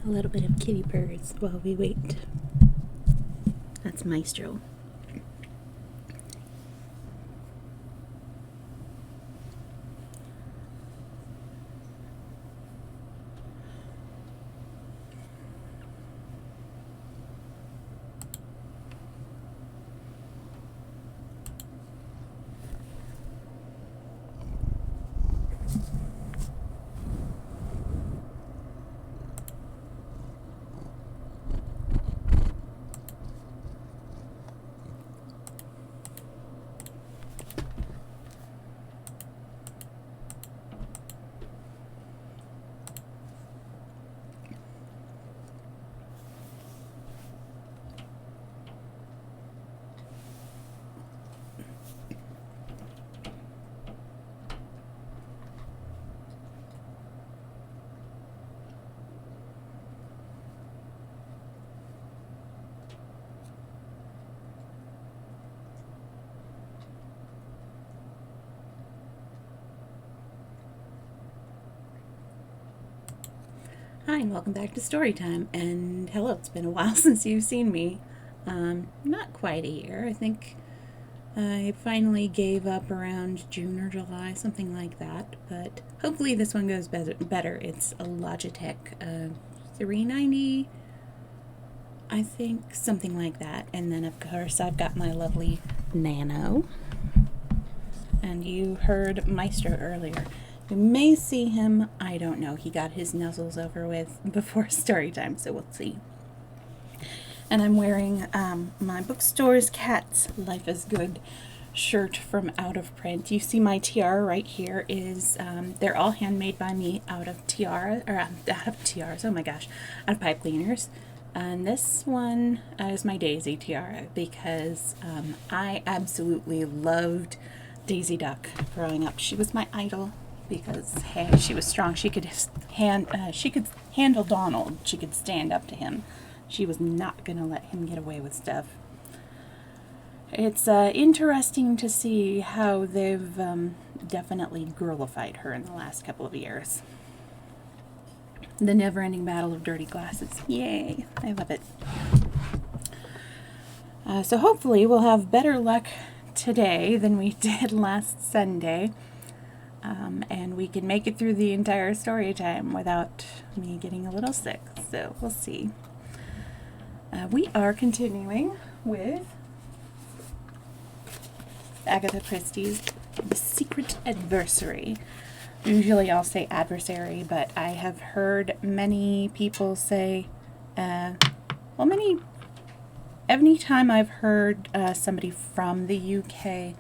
A little bit of kitty purrs while we wait. That's Maestro. Hi, and welcome back to Storytime. And hello, it's been a while since you've seen me. Not quite a year. I think I finally gave up around June or July, something like that. But hopefully this one goes better. It's a Logitech 390, I think, something like that. And then, of course, I've got my lovely Nano. And you heard Maestro earlier. You may see him, I don't know. He got his nuzzles over with before story time, so we'll see. And I'm wearing my bookstore's Cat's Life is Good shirt from Out of Print. You see my tiara right here is, they're all handmade by me out of tiaras, oh my gosh, out of pipe cleaners. And this one is my Daisy tiara because I absolutely loved Daisy Duck growing up. She was my idol. Because hey, she was strong. She could handle Donald. She could stand up to him. She was not gonna let him get away with stuff. It's interesting to see how they've definitely girlified her in the last couple of years. The never-ending battle of dirty glasses. Yay! I love it. So hopefully we'll have better luck today than we did last Sunday. And we can make it through the entire story time without me getting a little sick. So we'll see. We are continuing with Agatha Christie's The Secret Adversary. Usually I'll say adversary, but I have heard many people say, any time I've heard somebody from the UK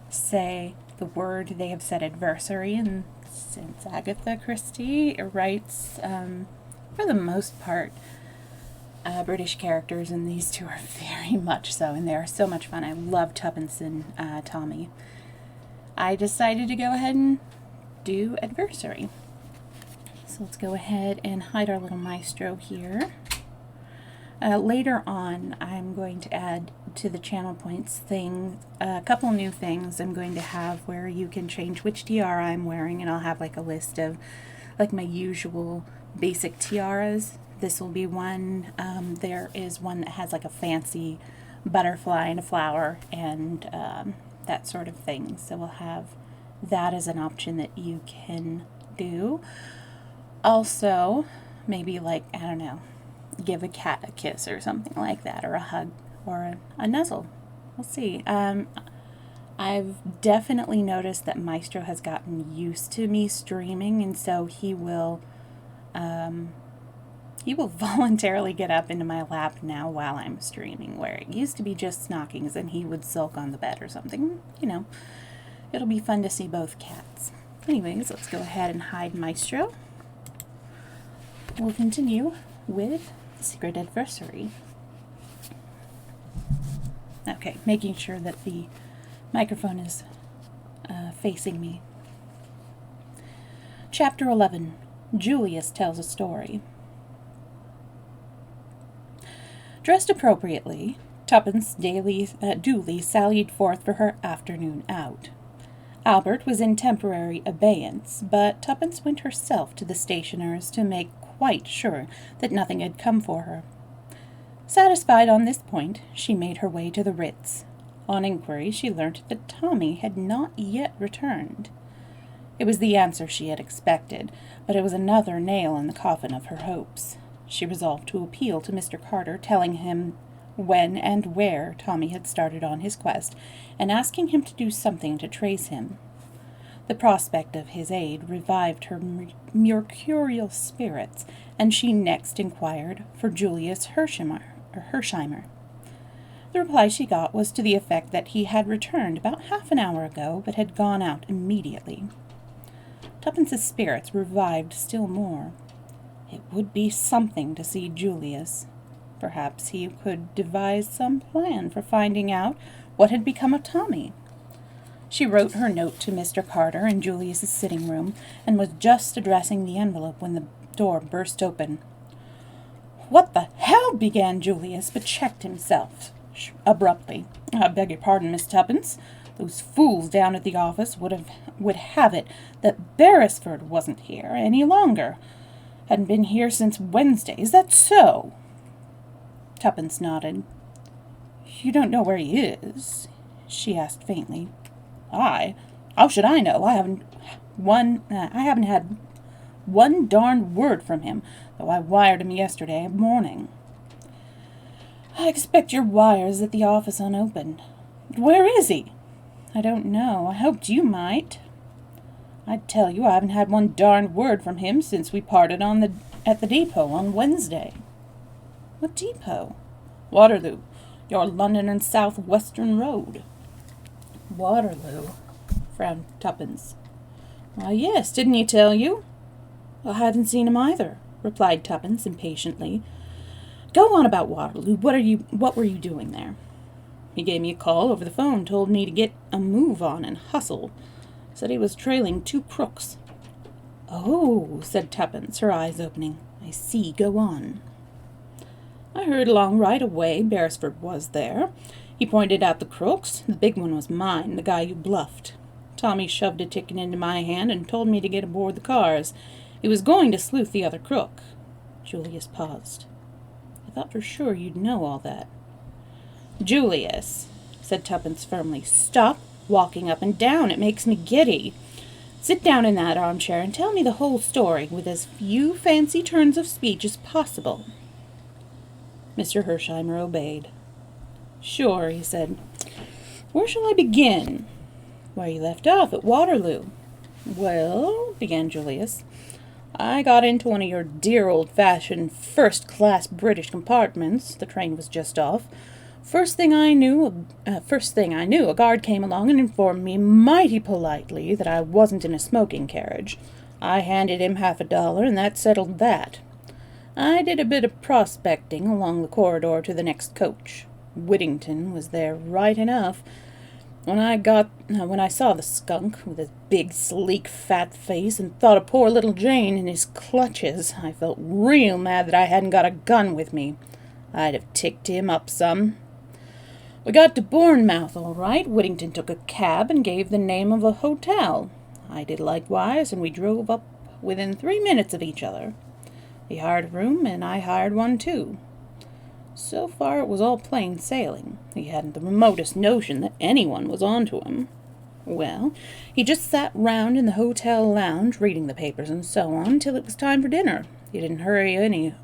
say the word, they have said adversary, and since Agatha Christie writes, for the most part, British characters, and these two are very much so, and they are so much fun. I love Tuppence and Tommy. I decided to go ahead and do adversary. So let's go ahead and hide our little Maestro here. Later on, I'm going to add to the channel points thing a couple new things I'm going to have where you can change which tiara I'm wearing, and I'll have like a list of like my usual basic tiaras. This will be one. There is one that has like a fancy butterfly and a flower and that sort of thing. So we'll have that as an option that you can do. Also, maybe like, I don't know, give a cat a kiss or something like that, or a hug, or a nuzzle. We'll see. I've definitely noticed that Maestro has gotten used to me streaming, and so he will voluntarily get up into my lap now while I'm streaming, where it used to be just Snockings and he would sulk on the bed or something. You know, it'll be fun to see both cats. Anyways, let's go ahead and hide Maestro. We'll continue with The Secret Adversary. Okay, making sure that the microphone is facing me. Chapter 11. Julius Tells a Story. Dressed appropriately, Tuppence duly sallied forth for her afternoon out. Albert was in temporary abeyance, but Tuppence went herself to the stationer's to make quite sure that nothing had come for her. Satisfied on this point, she made her way to the Ritz. On inquiry, she learnt that Tommy had not yet returned. It was the answer she had expected, but it was another nail in the coffin of her hopes. She resolved to appeal to Mr. Carter, telling him when and where Tommy had started on his quest, and asking him to do something to trace him. The prospect of his aid revived her mercurial spirits, and she next inquired for Julius Hersheimer. The reply she got was to the effect that he had returned about half an hour ago, but had gone out immediately. Tuppence's spirits revived still more. It would be something to see Julius. Perhaps he could devise some plan for finding out what had become of Tommy. She wrote her note to Mr. Carter in Julius's sitting room, and was just addressing the envelope when the door burst open. "What the hell?" began Julius, but checked himself abruptly. "I beg your pardon, Miss Tuppence. Those fools down at the office would have it that Beresford wasn't here any longer. Hadn't been here since Wednesday. Is that so?" Tuppence nodded. "You don't know where he is?" she asked faintly. "I? How should I know? I haven't had one darned word from him, though I wired him yesterday morning." "I expect your wire's at the office unopened. Where is he?" "I don't know. I hoped you might." "I tell you, I haven't had one darned word from him since we parted at the depot on Wednesday." "What depot?" "Waterloo, your London and South Western Road." "Waterloo," frowned Tuppence. "Why, yes, didn't he tell you?" "I haven't seen him either," replied Tuppence impatiently. "Go on about Waterloo. What were you doing there?" "He gave me a call over the phone, told me to get a move on and hustle. Said he was trailing 2 crooks." "Oh," said Tuppence, her eyes opening. "I see. Go on." "I heard along right away Beresford was there. He pointed out the crooks. The big one was mine, the guy you bluffed. Tommy shoved a ticket into my hand and told me to get aboard the cars. He was going to sleuth the other crook." Julius paused. "I thought for sure you'd know all that." "Julius," said Tuppence firmly, "stop walking up and down. It makes me giddy. Sit down in that armchair and tell me the whole story with as few fancy turns of speech as possible." Mr. Hersheimer obeyed. "Sure," he said. "Where shall I begin?" "Where you left off, at Waterloo." "Well," began Julius, "I got into one of your dear old-fashioned first-class British compartments. The train was just off. First thing I knew, a guard came along and informed me mighty politely that I wasn't in a smoking carriage. I handed him $50, and that settled that. I did a bit of prospecting along the corridor to the next coach. Whittington was there right enough. When I saw the skunk with his big, sleek, fat face and thought of poor little Jane in his clutches, I felt real mad that I hadn't got a gun with me. I'd have ticked him up some. We got to Bournemouth all right. Whittington took a cab and gave the name of a hotel. I did likewise, and we drove up within 3 minutes of each other. He hired a room, and I hired one too. So far it was all plain sailing. He hadn't the remotest notion that anyone was on to him. Well, he just sat round in the hotel lounge, reading the papers and so on, till it was time for dinner. He didn't hurry any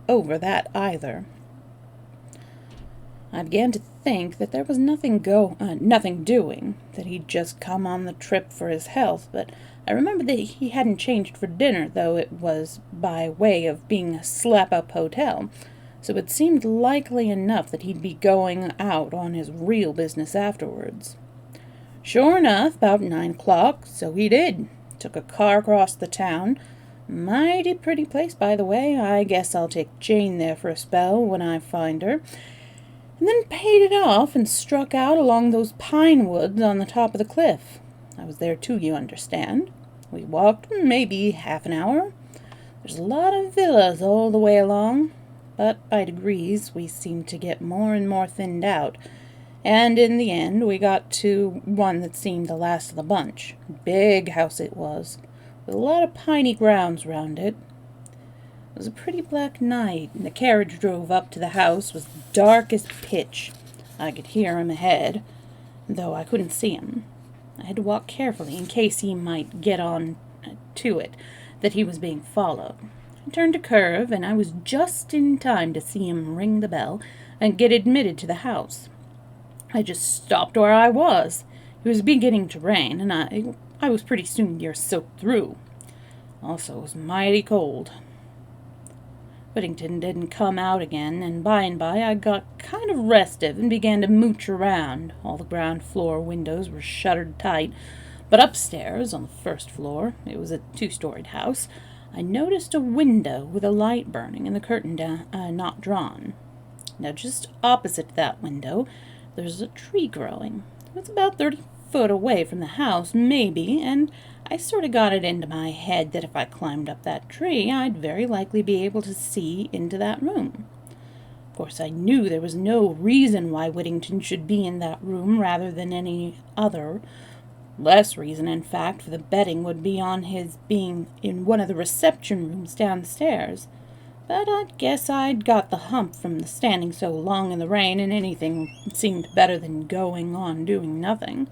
over that either. I began to think that there was nothing doing, that he'd just come on the trip for his health, but I remembered that he hadn't changed for dinner, though it was by way of being a slap-up hotel, so it seemed likely enough that he'd be going out on his real business afterwards. Sure enough, about 9 o'clock, so he did. Took a car across the town. Mighty pretty place, by the way. I guess I'll take Jane there for a spell when I find her. And then paid it off and struck out along those pine woods on the top of the cliff. I was there too, you understand. We walked maybe half an hour. There's a lot of villas all the way along, but by degrees we seemed to get more and more thinned out, and in the end we got to one that seemed the last of the bunch. Big house it was, with a lot of piney grounds round it. It was a pretty black night, and the carriage drove up to the house was dark as pitch. I could hear him ahead, though I couldn't see him. I had to walk carefully in case he might get on to it that he was being followed. I turned a curve, and I was just in time to see him ring the bell and get admitted to the house. I just stopped where I was. It was beginning to rain, and I was pretty soon near soaked through. Also, it was mighty cold. Whittington didn't come out again, and by I got kind of restive and began to mooch around. All the ground floor windows were shuttered tight, but upstairs, on the first floor, it was a 2-storied house, I noticed a window with a light burning and the curtain not drawn. Now, just opposite that window, there's a tree growing. It was about 30 foot away from the house, maybe, and I sort of got it into my head that if I climbed up that tree, I'd very likely be able to see into that room. Of course, I knew there was no reason why Whittington should be in that room rather than any other. Less reason, in fact, for the betting would be on his being in one of the reception rooms downstairs. But I guess I'd got the hump from the standing so long in the rain, and anything seemed better than going on doing nothing.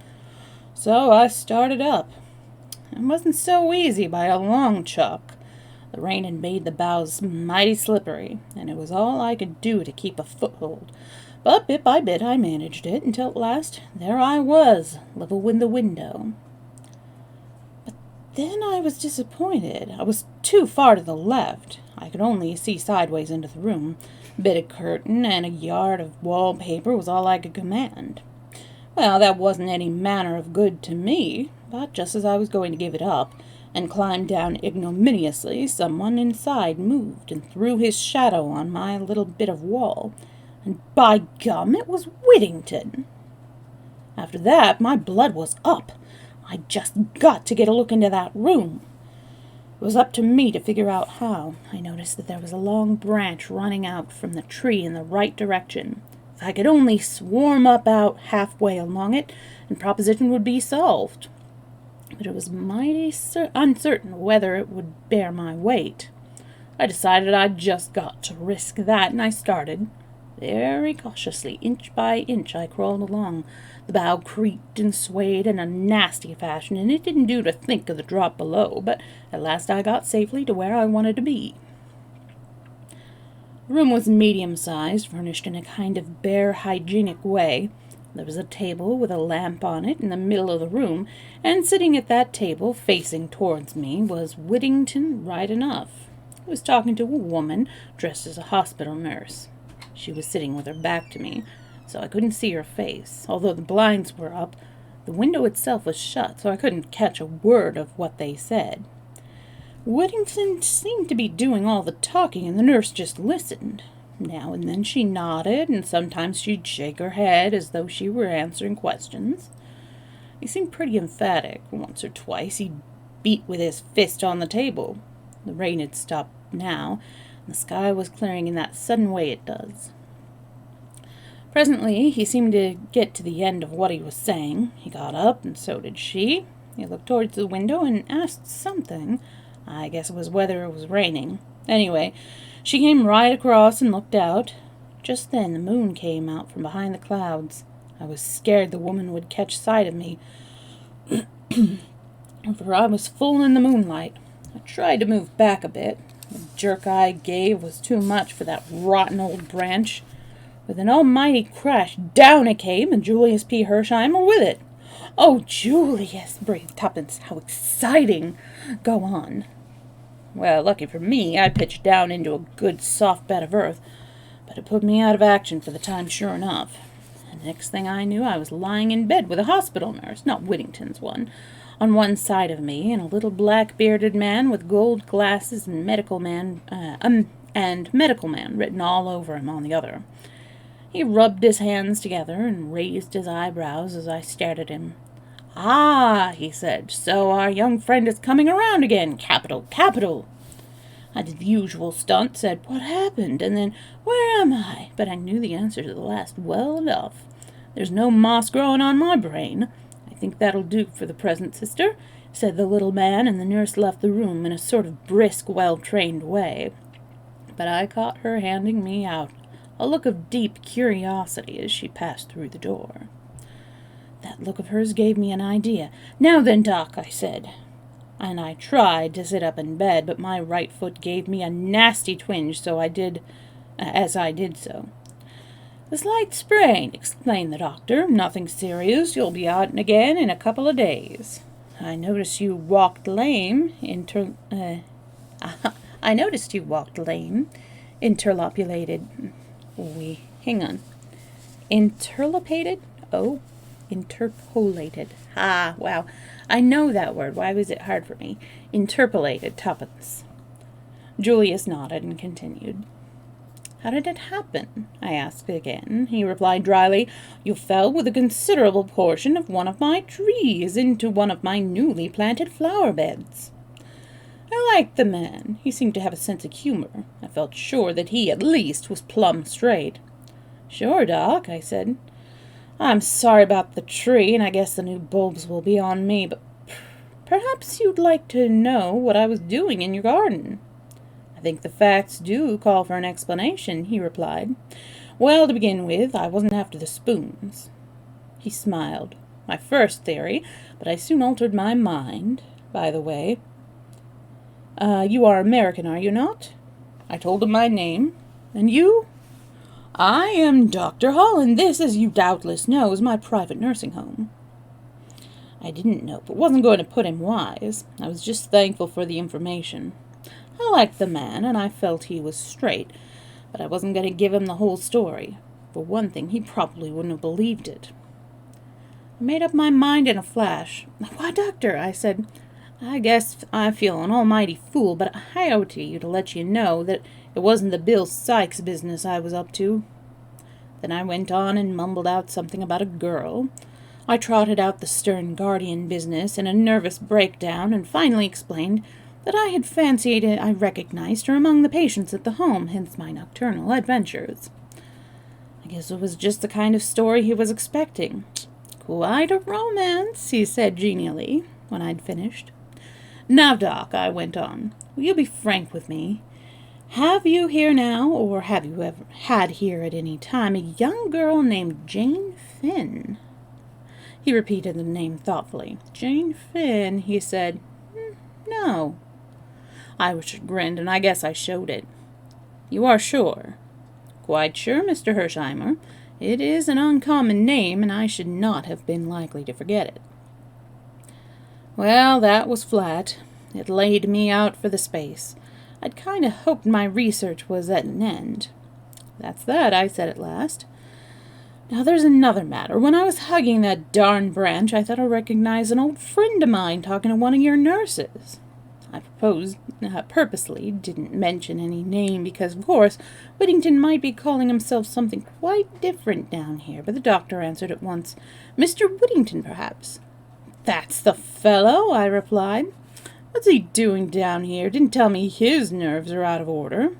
So I started up. It wasn't so easy by a long chalk. The rain had made the boughs mighty slippery, and it was all I could do to keep a foothold. But bit by bit I managed it, until at last there I was, level with the window. But then I was disappointed. I was too far to the left. I could only see sideways into the room. A bit of curtain and a yard of wallpaper was all I could command. Well, that wasn't any manner of good to me, but just as I was going to give it up and climb down ignominiously, someone inside moved and threw his shadow on my little bit of wall. And by gum, it was Whittington. After that, my blood was up. I just got to get a look into that room. It was up to me to figure out how. I noticed that there was a long branch running out from the tree in the right direction. If I could only swarm up out halfway along it, and proposition would be solved. But it was mighty uncertain whether it would bear my weight. I decided I'd just got to risk that, and I started. Very cautiously, inch by inch, I crawled along. The bough creaked and swayed in a nasty fashion, and it didn't do to think of the drop below, but at last I got safely to where I wanted to be. The room was medium-sized, furnished in a kind of bare, hygienic way. There was a table with a lamp on it in the middle of the room, and sitting at that table, facing towards me, was Whittington right enough. He was talking to a woman dressed as a hospital nurse. She was sitting with her back to me, so I couldn't see her face. Although the blinds were up, the window itself was shut, so I couldn't catch a word of what they said. Whittington seemed to be doing all the talking, and the nurse just listened. Now and then she nodded, and sometimes she'd shake her head as though she were answering questions. He seemed pretty emphatic. Once or twice he beat with his fist on the table. The rain had stopped now, and the sky was clearing in that sudden way it does. Presently he seemed to get to the end of what he was saying. He got up, and so did she. He looked towards the window and asked something. I guess it was whether it was raining. Anyway, she came right across and looked out. Just then the moon came out from behind the clouds. I was scared the woman would catch sight of me, for I was full in the moonlight. I tried to move back a bit. The jerk I gave was too much for that rotten old branch. With an almighty crash, down it came, and Julius P. Hersheimer with it. "Oh, Julius!" breathed Tuppence. "How exciting! Go on." Well, lucky for me, I pitched down into a good soft bed of earth, but it put me out of action for the time sure enough. And next thing I knew, I was lying in bed with a hospital nurse, not Whittington's one, on one side of me, and a little black-bearded man with gold glasses and medical man written all over him on the other. He rubbed his hands together and raised his eyebrows as I stared at him. "Ah," he said, "so our young friend is coming around again. Capital, capital." I did the usual stunt, said, "What happened?" and then, "Where am I?" But I knew the answer to the last well enough. "There's no moss growing on my brain. I think that'll do for the present, sister," said the little man, and the nurse left the room in a sort of brisk, well-trained way. but I caught her handing me out a look of deep curiosity as she passed through the door. That look of hers gave me an idea. "Now then, Doc," I said. And I tried to sit up in bed, but my right foot gave me a nasty twinge, so I did as I did so. "A slight sprain," explained the doctor. "Nothing serious. You'll be out again in a couple of days. I noticed you walked lame, interlopulated. Hang on. Interlopated? Oh, interpolated. Ah, wow. I know that word. Why was it hard for me? Interpolated tuppence." Julius nodded and continued. "How did it happen?" I asked again. He replied dryly, "You fell with a considerable portion of one of my trees into one of my newly planted flower beds." I liked the man. He seemed to have a sense of humor. I felt sure that he, at least, was plumb straight. "Sure, Doc," I said. "I'm sorry about the tree, and I guess the new bulbs will be on me, but perhaps you'd like to know what I was doing in your garden." "I think the facts do call for an explanation," he replied. "Well, to begin with, I wasn't after the spoons." He smiled. "My first theory, but I soon altered my mind. By the way, you are American, are you not?" I told him my name. "And you?" "I am Dr. Hall, and this, as you doubtless know, is my private nursing home." I didn't know, but wasn't going to put him wise. I was just thankful for the information. I liked the man, and I felt he was straight, but I wasn't going to give him the whole story. For one thing, he probably wouldn't have believed it. I made up my mind in a flash. "Why, Doctor," I said, "I guess I feel an almighty fool, but I owe it to you to let you know that it wasn't the Bill Sykes business I was up to." Then I went on and mumbled out something about a girl. I trotted out the stern guardian business in a nervous breakdown, and finally explained that I had fancied I recognized her among the patients at the home, hence my nocturnal adventures. I guess it was just the kind of story he was expecting. "Quite a romance," he said genially, when I'd finished. "Now, Doc," I went on, "will you be frank with me? Have you here now, or have you ever had here at any time, a young girl named Jane Finn?" He repeated the name thoughtfully. "Jane Finn," he said. "No." I was chagrined, and I guess I showed it. "You are sure?" "Quite sure, Mr. Hersheimer. It is an uncommon name, and I should not have been likely to forget it." Well, that was flat. It laid me out for the space. I'd kind of hoped my research was at an end. "That's that," I said at last. "Now there's another matter. When I was hugging that darn branch, I thought I recognized an old friend of mine talking to one of your nurses. I purposely didn't mention any name because, of course, Whittington might be calling himself something quite different down here, but the doctor answered at once. "Mr. Whittington, perhaps?" "That's the fellow," I replied. "What's he doing down here? Didn't tell me his nerves are out of order."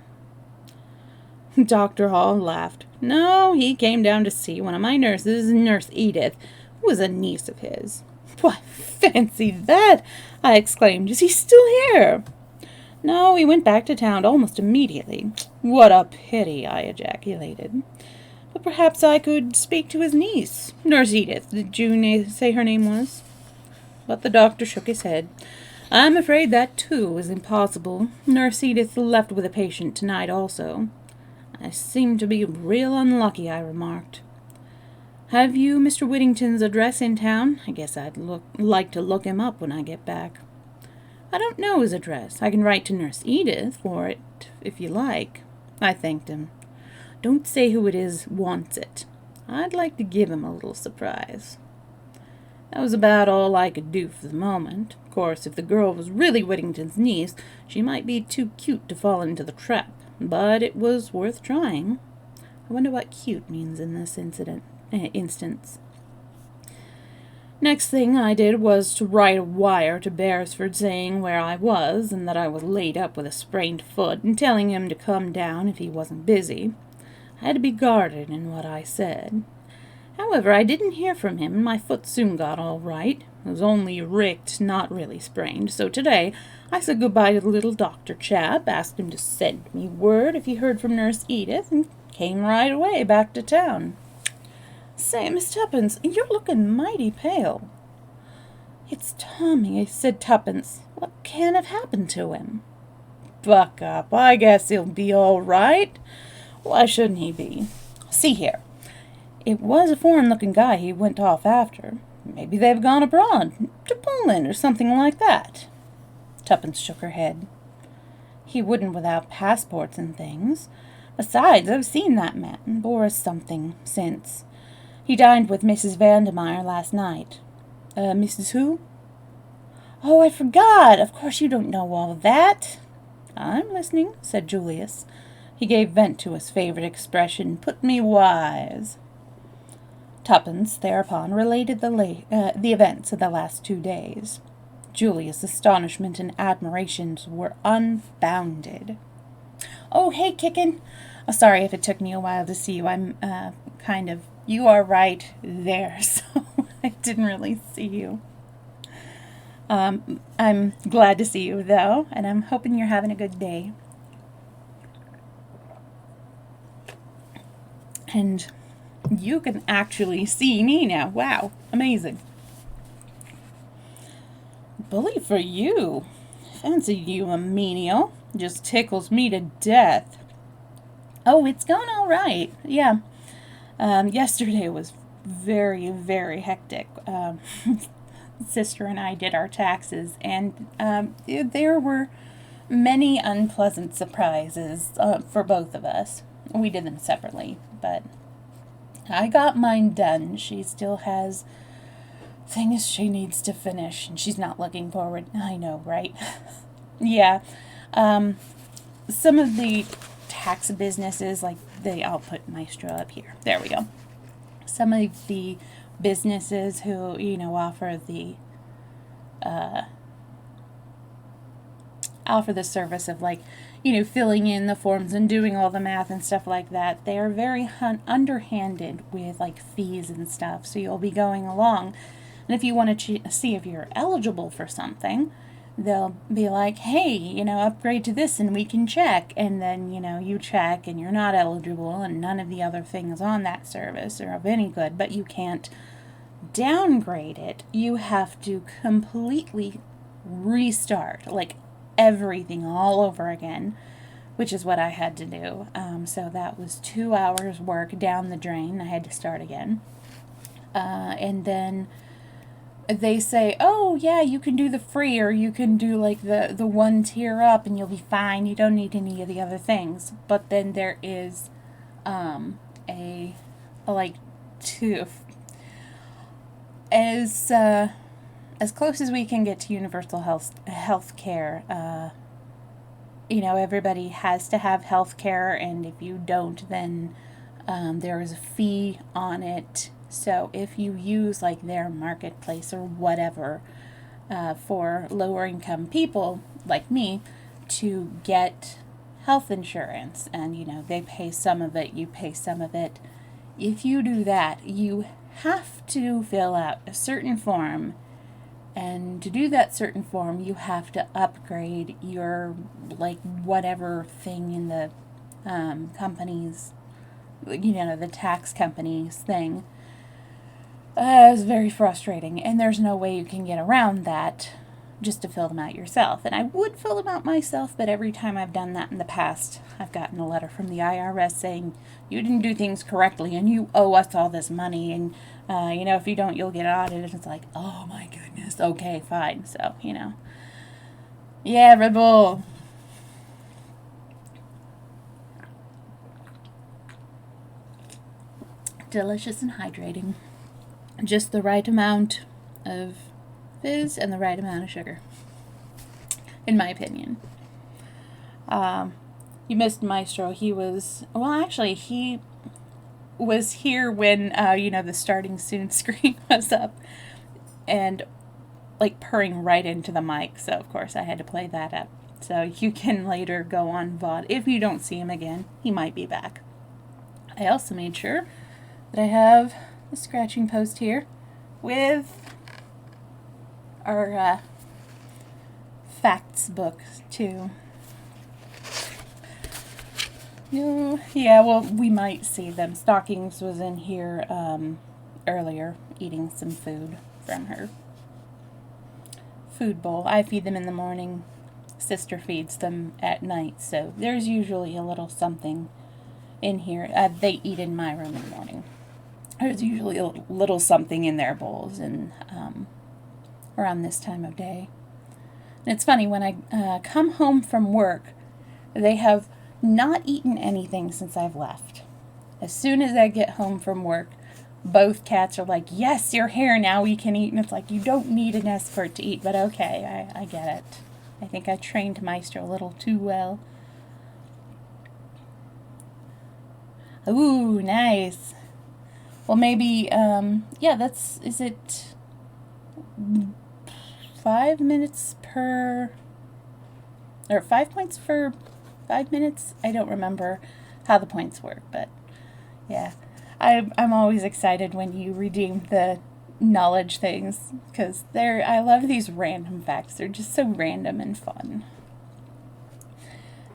Dr. Hall laughed. "No, he came down to see one of my nurses, Nurse Edith, who was a niece of his." "Why, fancy that!" I exclaimed. "Is he still here?" "No, he went back to town almost immediately." "What a pity!" I ejaculated. "But perhaps I could speak to his niece, Nurse Edith. Did you say her name was?" But the doctor shook his head. "I'm afraid that, too, is impossible. Nurse Edith left with a patient tonight also." "I seem to be real unlucky," I remarked. "Have you Mr. Whittington's address in town? I guess I'd like to look him up when I get back." "I don't know his address. I can write to Nurse Edith for it, if you like." I thanked him. "Don't say who it is wants it. I'd like to give him a little surprise." That was about all I could do for the moment. Of course, if the girl was really Whittington's niece, she might be too cute to fall into the trap, but it was worth trying. I wonder what cute means in this instance. Next thing I did was to write a wire to Beresford saying where I was and that I was laid up with a sprained foot and telling him to come down if he wasn't busy. I had to be guarded in what I said. However, I didn't hear from him, and my foot soon got all right. It was only ricked, not really sprained, so today I said goodbye to the little doctor chap, asked him to send me word if he heard from Nurse Edith, and came right away back to town. Say, Miss Tuppence, you're looking mighty pale. It's Tommy, said Tuppence. What can have happened to him? Buck up, I guess he'll be all right. Why shouldn't he be? See here. It was a foreign-looking guy he went off after. Maybe they've gone abroad, to Poland or something like that. Tuppence shook her head. He wouldn't without passports and things. Besides, I've seen that man, Boris something, since. He dined with Mrs. Vandermeyer last night. Mrs. who? Oh, I forgot. Of course you don't know all of that. I'm listening, said Julius. He gave vent to his favorite expression, put me wise. Tuppence thereupon related the events of the last 2 days. Julius' astonishment and admiration were unbounded. Oh, hey, Kickin'. Sorry if it took me a while to see you. I'm you are right there, so I didn't really see you. I'm glad to see you, though, and I'm hoping you're having a good day. And you can actually see me now. Wow, amazing. Bully for you. Fancy you a menial. Just tickles me to death. Oh, it's going all right. Yeah. Yesterday was very, very hectic. Sister and I did our taxes, and there were many unpleasant surprises for both of us. We did them separately, but I got mine done. She still has things she needs to finish, and she's not looking forward. I know, right? Yeah. Some of the tax businesses, like I'll put Maestro up here. There we go. Some of the businesses who, offer the service of, filling in the forms and doing all the math and stuff like that. They are very underhanded with, fees and stuff. So you'll be going along, and if you want to see if you're eligible for something, they'll be like, hey, upgrade to this and we can check. And then, you check and you're not eligible, and none of the other things on that service are of any good, but you can't downgrade it. You have to completely restart, everything all over again, which is what I had to do. So that was 2 hours work down the drain. I had to start again. And then they say, oh, yeah, you can do the free, or you can do, the one tier up, and you'll be fine. You don't need any of the other things. But then there is, as close as we can get to universal health care, everybody has to have health care, and if you don't, then there is a fee on it. So if you use their marketplace or whatever for lower income people like me to get health insurance, and they pay some of it, you pay some of it. If you do that, you have to fill out a certain form, and to do that certain form, you have to upgrade your whatever thing in the company's, the tax company's thing. It was very frustrating, and there's no way you can get around that just to fill them out yourself. And I would fill them out myself, but every time I've done that in the past, I've gotten a letter from the IRS saying, you didn't do things correctly, and you owe us all this money, and, if you don't, you'll get audited. It's like, oh my goodness, okay, fine. So, yeah, Red Bull. Delicious and hydrating. Just the right amount of fizz and the right amount of sugar, in my opinion. You missed Maestro. He was here when, the starting soon screen was up, and purring right into the mic. So, of course, I had to play that up. So you can later go on VOD. If you don't see him again, he might be back. I also made sure that I have the scratching post here with our facts book too. Yeah, well, we might see them. Stockings was in here earlier eating some food from her food bowl. I feed them in the morning. Sister feeds them at night, so there's usually a little something in here. They eat in my room in the morning. There's usually a little something in their bowls and around this time of day. And it's funny, when I come home from work, they have not eaten anything since I've left. As soon as I get home from work, both cats are like, yes, you're here, now we can eat. And it's like, you don't need an escort to eat, but okay, I get it. I think I trained Maestro a little too well. Ooh, nice. Well, maybe, yeah, is it 5 minutes per, or 5 points for 5 minutes? I don't remember how the points work, but yeah. I'm always excited when you redeem the knowledge things, because I love these random facts. They're just so random and fun.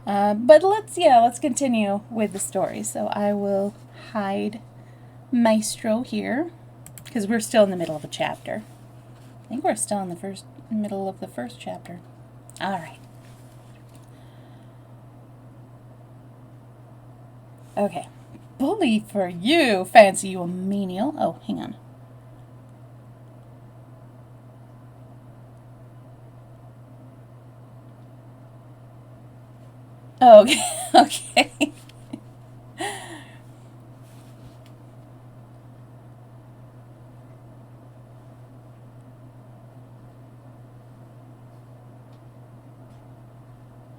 But let's continue with the story. So I will hide Maestro here, because we're still in the middle of a chapter. I think we're still in the middle of the first chapter. All right. Okay. Bully for you, fancy you a menial. Oh, hang on. Oh, okay. Okay.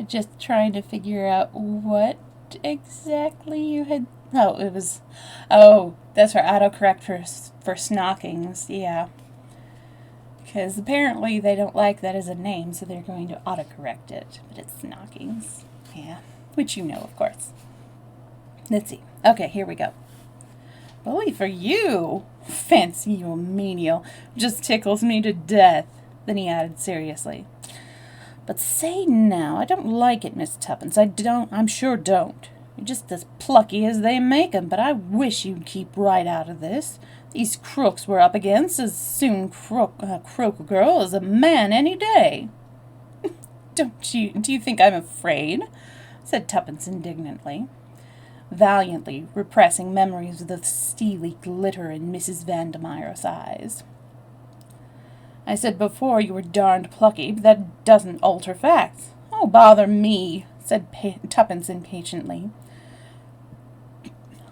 Just trying to figure out what exactly you had. Oh, it was. Oh, that's our autocorrect for snockings. Yeah. Because apparently they don't like that as a name, so they're going to autocorrect it. But it's snockings. Yeah. Which you know, of course. Let's see. Okay, here we go. Bully for you, fancy you a menial. Just tickles me to death. Then he added seriously. But say now, I don't like it, Miss Tuppence. I'm sure don't. You're just as plucky as they make 'em, but I wish you'd keep right out of this. These crooks we're up against as soon croak a girl as a man any day. Do you think I'm afraid? Said Tuppence indignantly, valiantly repressing memories of the steely glitter in Mrs. Vandemeyer's eyes. I said before you were darned plucky, but that doesn't alter facts. Oh, bother me, said Tuppence impatiently.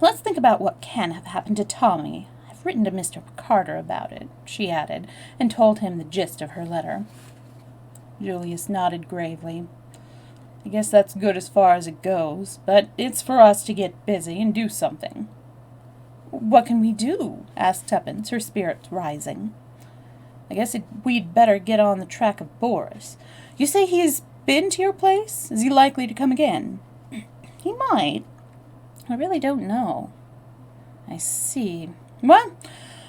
Let's think about what can have happened to Tommy. I've written to Mr. Carter about it, she added, and told him the gist of her letter. Julius nodded gravely. I guess that's good as far as it goes, but it's for us to get busy and do something. What can we do? Asked Tuppence, her spirits rising. I guess we'd better get on the track of Boris. You say he's been to your place? Is he likely to come again? He might. I really don't know. I see. Well,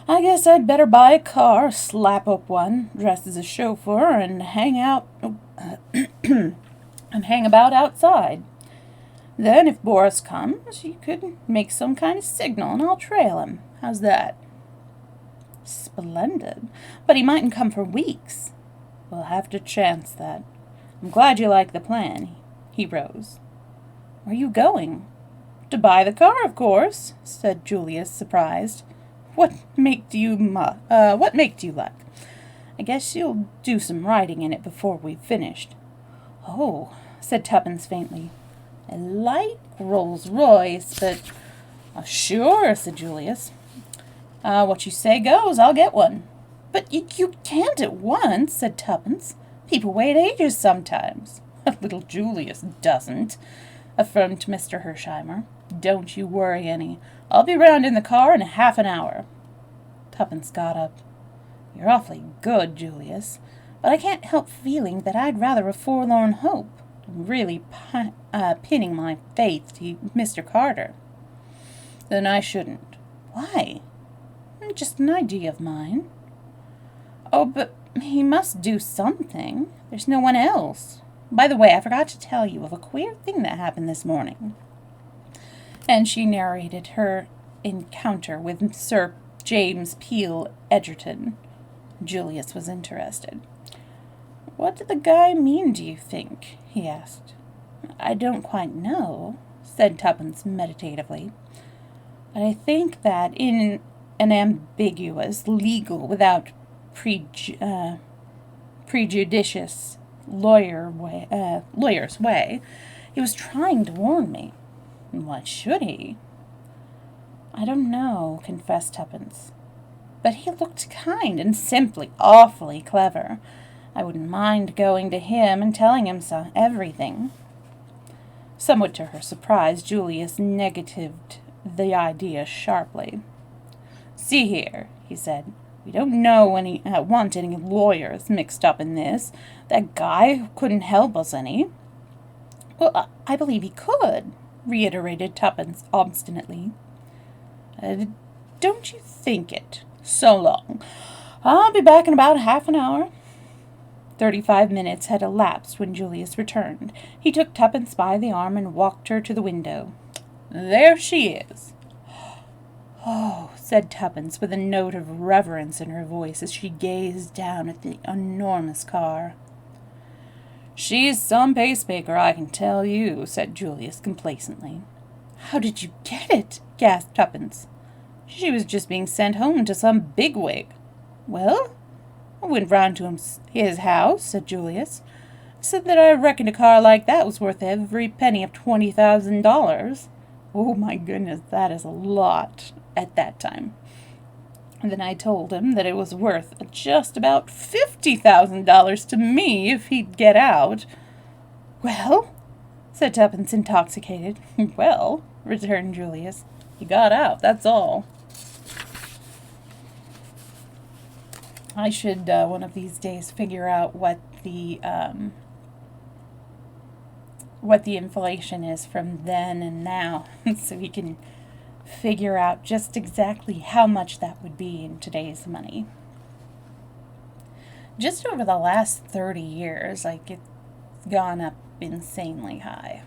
I guess I'd better buy a car, slap up one, dress as a chauffeur, and hang about outside. Then, if Boris comes, you could make some kind of signal, and I'll trail him. How's that? Splendid. But he mightn't come for weeks. We'll have to chance that. I'm glad you like the plan. He rose. Where are you going? To buy the car, of course, said Julius, surprised. What make do you like? I guess you'll do some riding in it before we've finished. Oh, said Tuppence faintly. I like Rolls-Royce, but... sure, said Julius. What you say goes, I'll get one. But you can't at once, said Tuppence. People wait ages sometimes. Little Julius doesn't, affirmed Mr. Hersheimer. Don't you worry any. I'll be round in the car in half an hour. Tuppence got up. You're awfully good, Julius, but I can't help feeling that I'd rather a forlorn hope than really pinning my faith to Mr. Carter. Then I shouldn't. Why? Just an idea of mine. Oh, but he must do something. There's no one else. By the way, I forgot to tell you of a queer thing that happened this morning." And she narrated her encounter with Sir James Peel Egerton. Julius was interested. "What did the guy mean, do you think?" he asked. "I don't quite know," said Tuppence meditatively. "But I think that in an ambiguous, legal, without prejudicious lawyer's way, he was trying to warn me. Why should he?" "I don't know," confessed Tuppence. "But he looked kind and simply awfully clever. I wouldn't mind going to him and telling him everything." Somewhat to her surprise, Julius negatived the idea sharply. "See here," he said, "we don't want any lawyers mixed up in this. That guy couldn't help us any." "Well, I believe he could," reiterated Tuppence obstinately. "Don't you think it? So long. I'll be back in about half an hour." 35 minutes had elapsed when Julius returned. He took Tuppence by the arm and walked her to the window. "There she is." "Oh," said Tuppence, with a note of reverence in her voice as she gazed down at the enormous car. "She's some pacemaker, I can tell you," said Julius complacently. "How did you get it?" gasped Tuppence. "She was just being sent home to some bigwig." "Well?" "I went round to his house," said Julius. "Said that I reckoned a car like that was worth every penny of $20,000. Oh, my goodness, that is a lot at that time. And then I told him that it was worth just about $50,000 to me if he'd get out." "Well?" said Tuppence, intoxicated. "Well," returned Julius, "he got out, that's all." I should one of these days figure out what the inflation is from then and now, so we can figure out just exactly how much that would be in today's money. Just over the last 30 years, it's gone up insanely high.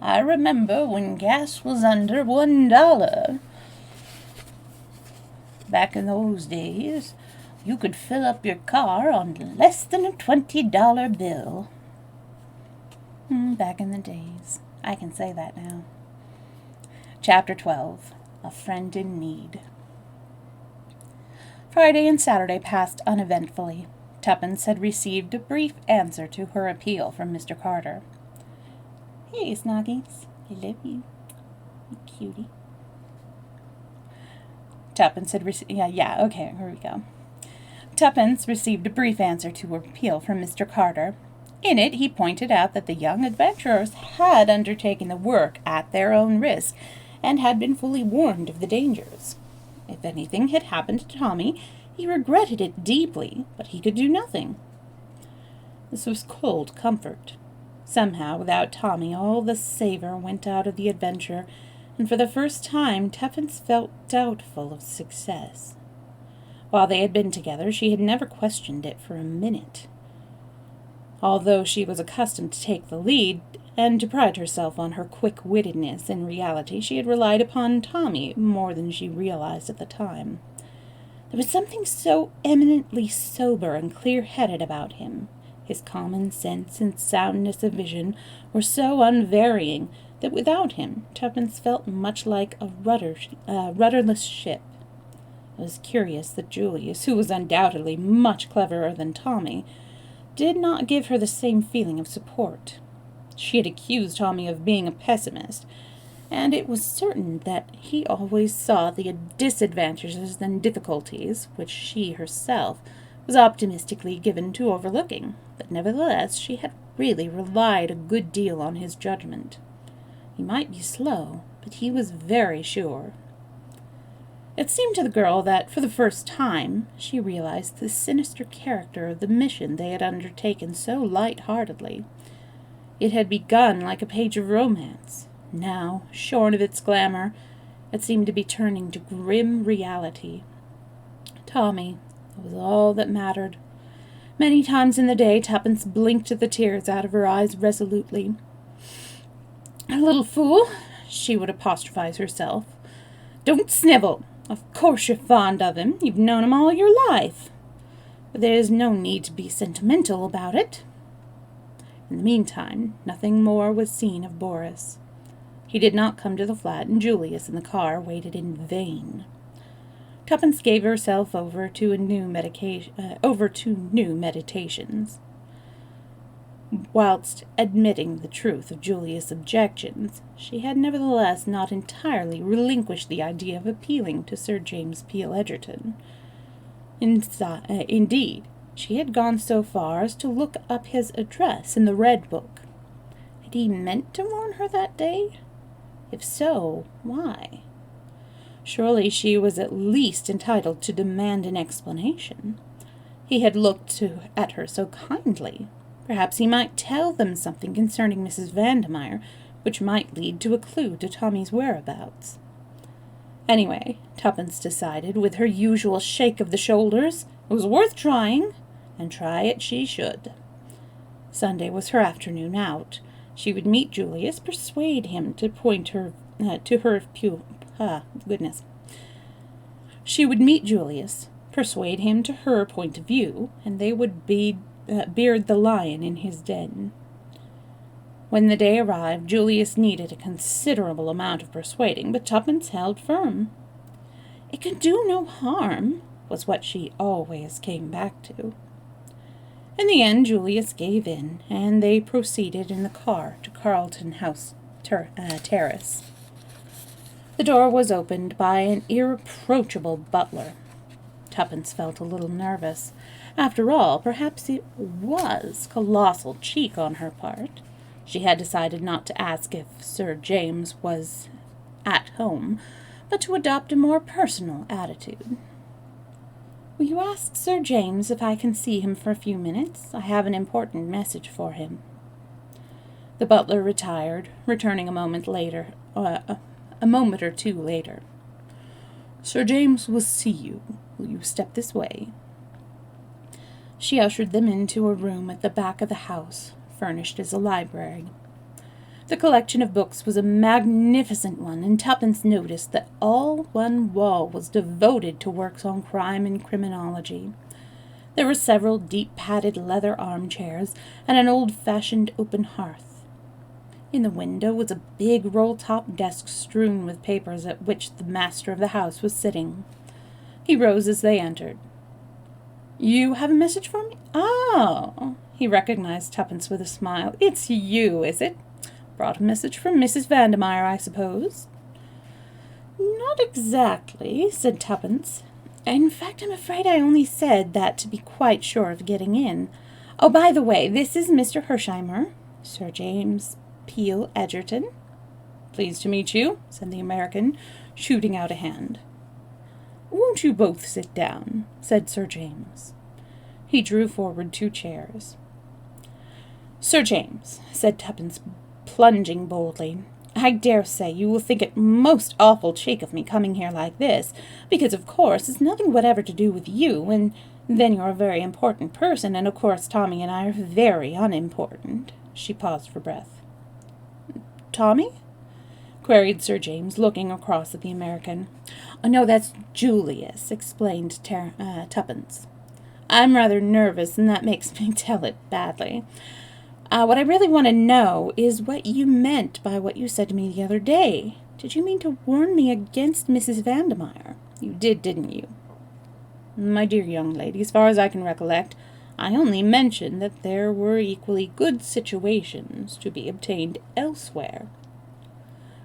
I remember when gas was under $1. Back in those days, you could fill up your car on less than a $20 bill. Back in the days. I can say that now. Chapter 12. A Friend in Need. Friday and Saturday passed uneventfully. Tuppence had received a brief answer to her appeal from Mr. Carter. "Hey, Snoggies. I love you. You cutie." Tuppence had received... here we go. Tuppence received a brief answer to her appeal from Mr. Carter. In it, he pointed out that the young adventurers had undertaken the work at their own risk, and had been fully warned of the dangers. If anything had happened to Tommy, he regretted it deeply, but he could do nothing. This was cold comfort. Somehow, without Tommy, all the savour went out of the adventure, and for the first time Tuppence felt doubtful of success. While they had been together, she had never questioned it for a minute. Although she was accustomed to take the lead, and to pride herself on her quick-wittedness, in reality she had relied upon Tommy more than she realized at the time. There was something so eminently sober and clear-headed about him. His common sense and soundness of vision were so unvarying that without him Tuppence felt much like a rudderless ship. It was curious that Julius, who was undoubtedly much cleverer than Tommy, did not give her the same feeling of support. She had accused Tommy of being a pessimist, and it was certain that he always saw the disadvantages and difficulties, which she herself was optimistically given to overlooking, but nevertheless she had really relied a good deal on his judgment. He might be slow, but he was very sure. It seemed to the girl that, for the first time, she realized the sinister character of the mission they had undertaken so light-heartedly. It had begun like a page of romance. Now, shorn of its glamour, It seemed to be turning to grim reality. Tommy was all that mattered. Many times in the day, Tuppence blinked the tears out of her eyes resolutely. "A little fool," she would apostrophize herself. "Don't snivel. Of course you're fond of him. You've known him all your life. But there's no need to be sentimental about it." In the meantime, nothing more was seen of Boris. He did not come to the flat, and Julius in the car waited in vain. Tuppence gave herself over to new meditations. Whilst admitting the truth of Julius' objections, she had nevertheless not entirely relinquished the idea of appealing to Sir James Peel Egerton. Indeed, she had gone so far as to look up his address in the Red Book. Had he meant to warn her that day? If so, why? Surely she was at least entitled to demand an explanation. He had looked at her so kindly. Perhaps he might tell them something concerning Mrs. Vandermeyer, which might lead to a clue to Tommy's whereabouts. Anyway, Tuppence decided, with her usual shake of the shoulders, it was worth trying, and try it she should. Sunday was her afternoon out. She would meet Julius, persuade him to point her to her She would meet Julius, persuade him to her point of view, and they would beard the lion in his den. When the day arrived, Julius needed a considerable amount of persuading, but Tuppence held firm. It could do no harm, was what she always came back to. In the end, Julius gave in, and they proceeded in the car to Carlton House Terrace. The door was opened by an irreproachable butler. Tuppence felt a little nervous. After all, perhaps it was colossal cheek on her part. She had decided not to ask if Sir James was at home, but to adopt a more personal attitude. "Will you ask Sir James if I can see him for a few minutes? I have an important message for him." The butler retired, returning a moment or two later. "Sir James will see you. Will you step this way?" She ushered them into a room at the back of the house, furnished as a library. The collection of books was a magnificent one, and Tuppence noticed that all one wall was devoted to works on crime and criminology. There were several deep-padded leather armchairs and an old-fashioned open hearth. In the window was a big roll-top desk strewn with papers at which the master of the house was sitting. He rose as they entered. "You have a message for me? Oh!" He recognized Tuppence with a smile. "It's you, is it? Brought a message from Mrs. Vandermeyer, I suppose?" "Not exactly," said Tuppence. "In fact, I'm afraid I only said that to be quite sure of getting in. Oh, by the way, this is Mr. Hersheimer, Sir James Peel Egerton." "Pleased to meet you," said the American, shooting out a hand. "Won't you both sit down?" said Sir James. He drew forward 2 chairs. "Sir James," said Tuppence, plunging boldly, "I dare say you will think it most awful cheek of me coming here like this, because, of course, it's nothing whatever to do with you, and then you're a very important person, and, of course, Tommy and I are very unimportant." She paused for breath. "Tommy?" queried Sir James, looking across at the American. "Oh, no, that's Julius," explained Tuppence. "I'm rather nervous, and that makes me tell it badly. What I really want to know is what you meant by what you said to me the other day. Did you mean to warn me against Mrs. Vandermeyer? You did, didn't you?" "My dear young lady, as far as I can recollect, I only mentioned that there were equally good situations to be obtained elsewhere."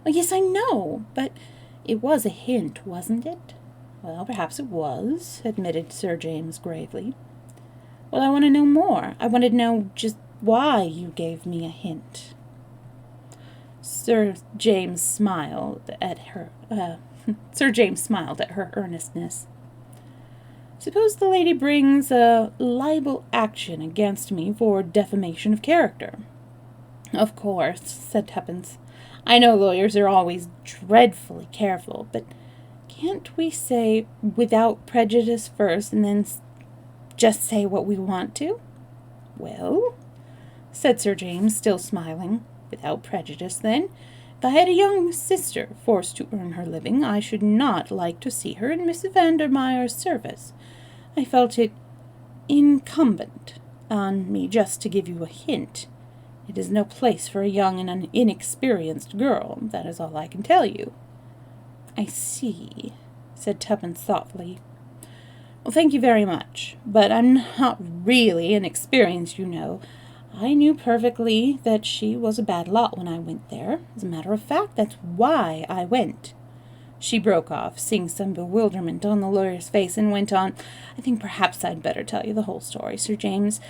"Oh, yes, I know, but it was a hint, wasn't it?" "Well, perhaps it was," admitted Sir James gravely. "Well, I want to know more. I want to know just why you gave me a hint." Sir James smiled at her earnestness. "Suppose the lady brings a libel action against me for defamation of character?" "Of course," said Tuppence. I know lawyers are always dreadfully careful, but can't we say without prejudice first and then just say what we want to?" "Well," said Sir James, still smiling, "without prejudice, then. If I had a young sister forced to earn her living, I should not like to see her in Miss Vandermeyer's service. I felt it incumbent on me just to give you a hint. It is no place for a young and inexperienced girl. That is all I can tell you." "I see," said Tuppence thoughtfully. "Well, thank you very much, but I'm not really inexperienced, you know. I knew perfectly that she was a bad lot when I went there. As a matter of fact, that's why I went." She broke off, seeing some bewilderment on the lawyer's face, and went on, "I think perhaps I'd better tell you the whole story, Sir James.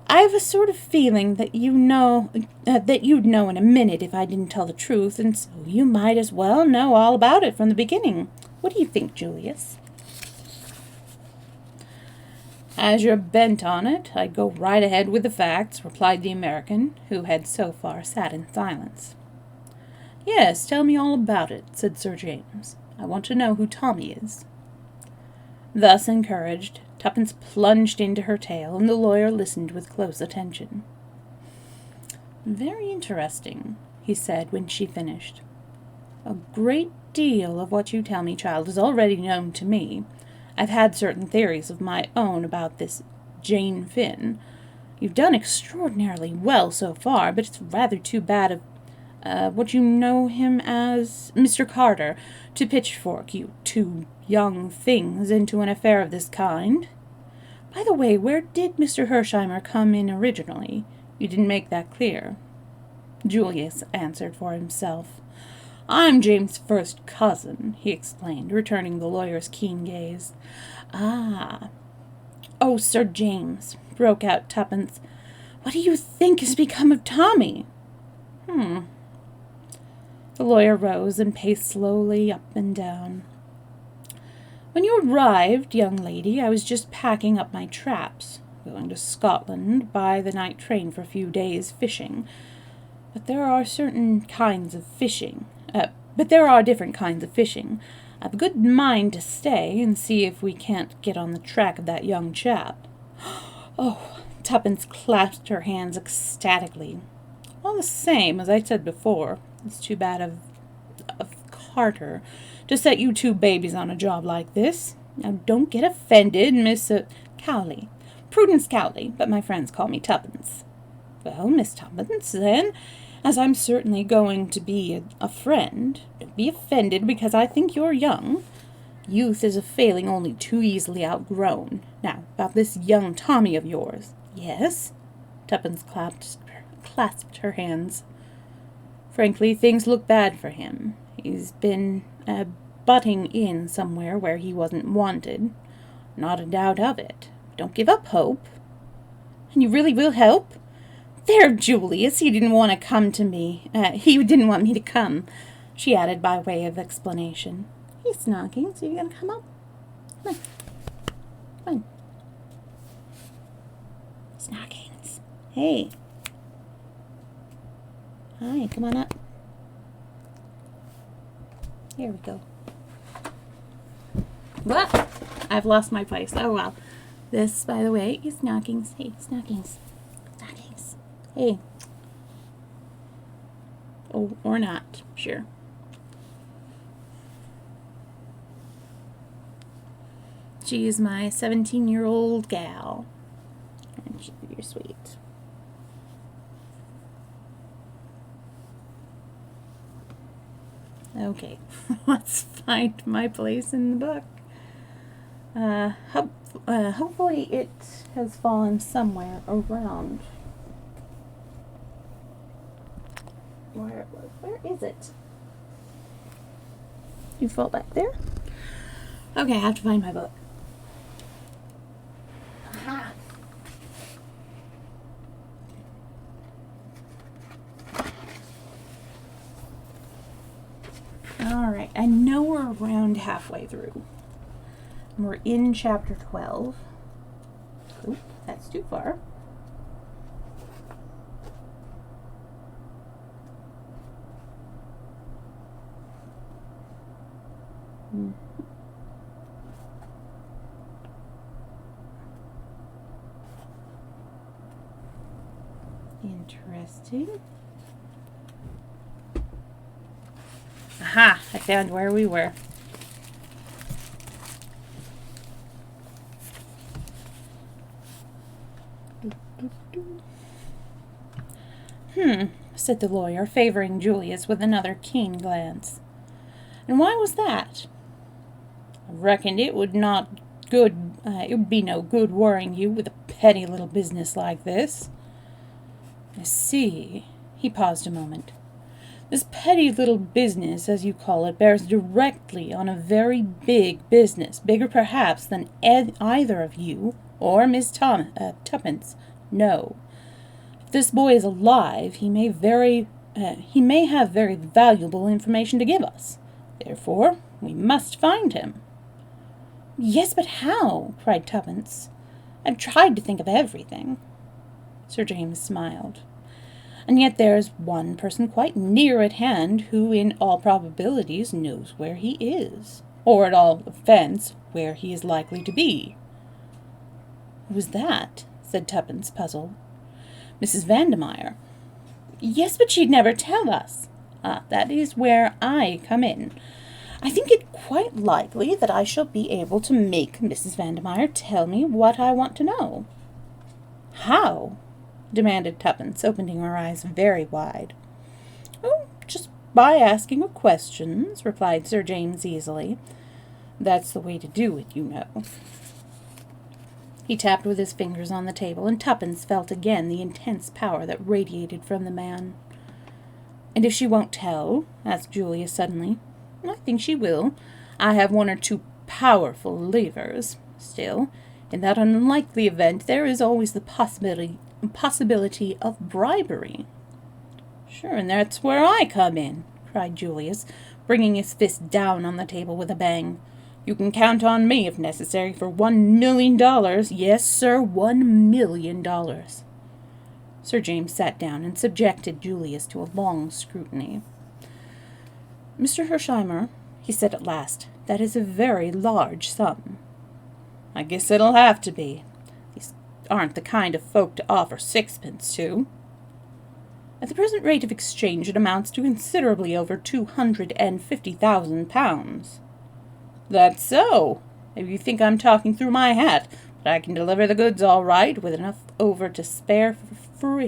I've a sort of feeling that you'd know in a minute if I didn't tell the truth, and so you might as well know all about it from the beginning. What do you think, Julius?" "As you're bent on it, I'd go right ahead with the facts," replied the American, who had so far sat in silence. "Yes, tell me all about it," said Sir James. "I want to know who Tommy is." Thus encouraged, Tuppence plunged into her tale, and the lawyer listened with close attention. "Very interesting," he said when she finished. "A great deal of what you tell me, child, is already known to me. I've had certain theories of my own about this Jane Finn. You've done extraordinarily well so far, but it's rather too bad of what you know him as, Mr. Carter, to pitchfork you two young things into an affair of this kind. By the way, where did Mr. Hersheimer come in originally? You didn't make that clear." Julius answered for himself. "I'm James' first cousin," he explained, returning the lawyer's keen gaze. "Ah." "Oh, Sir James," broke out Tuppence, "what do you think has become of Tommy?" The lawyer rose and paced slowly up and down. "When you arrived, young lady, I was just packing up my traps, going to Scotland by the night train for a few days fishing. But there are different kinds of fishing. I've a good mind to stay and see if we can't get on the track of that young chap." "Oh," Tuppence clasped her hands ecstatically. "All the same, as I said before, it's too bad of Carter to set you two babies on a job like this. Now, don't get offended, Miss Cowley. Prudence Cowley, but my friends call me Tuppence." "Well, Miss Tuppence, then, as I'm certainly going to be a friend, don't be offended because I think you're young. Youth is a failing only too easily outgrown. Now, about this young Tommy of yours." "Yes?" Tuppence clasped her hands. "Frankly, things look bad for him. He's been butting in somewhere where he wasn't wanted. Not a doubt of it. Don't give up hope." "And you really will help?" "There, Julius, he didn't want to come to me. He didn't want me to come," she added by way of explanation. "Hey, Snoggings, are you going to come up? Come on. Come on. Snoggings. Hey. Hi, come on up. Here we go. What? I've lost my place. Oh, well. This, by the way, is Snoggings. Hey, Snoggings. Snoggings. Hey. Oh, or not. Sure. She is my 17-year-old gal. And you're sweet. Okay, let's find my place in the book. Hopefully it has fallen somewhere around. Where is it? You fall back there? Okay, I have to find my book. Aha! Alright, I know we're around halfway through. We're in chapter 12. Oop, that's too far. Interesting. Aha! I found where we were. Said the lawyer, favoring Julius with another keen glance. And why was that? I reckoned it would be no good worrying you with a petty little business like this. I see. He paused a moment. This petty little business, as you call it, bears directly on a very big business, bigger perhaps than either of you or Miss Tuppence know. If this boy is alive, he may have very valuable information to give us. Therefore, we must find him. Yes, but how? Cried Tuppence. I've tried to think of everything. Sir James smiled. And yet there is one person quite near at hand who in all probabilities knows where he is, or at all events where he is likely to be. Who was that? Said Tuppence, puzzled. Mrs. Vandermeyer. Yes, but she'd never tell us. That is where I come in. I think it quite likely that I shall be able to make Mrs. Vandermeyer tell me what I want to know. How? Demanded Tuppence, opening her eyes very wide. Oh, just by asking her questions, replied Sir James easily. That's the way to do it, you know. He tapped with his fingers on the table, and Tuppence felt again the intense power that radiated from the man. And if she won't tell? Asked Julia suddenly. I think she will. I have one or two powerful levers. Still, in that unlikely event, there is always the possibility of bribery. Sure, and that's where I come in, cried Julius, bringing his fist down on the table with a bang. You can count on me, if necessary, for $1 million. Yes, sir, $1 million. Sir James sat down and subjected Julius to a long scrutiny. Mr. Hersheimer, he said at last, that is a very large sum. I guess it'll have to be. These aren't the kind of folk to offer sixpence to. At the present rate of exchange it amounts to considerably over £250,000. That's so. Maybe you think I'm talking through my hat, but I can deliver the goods all right, with enough over to spare for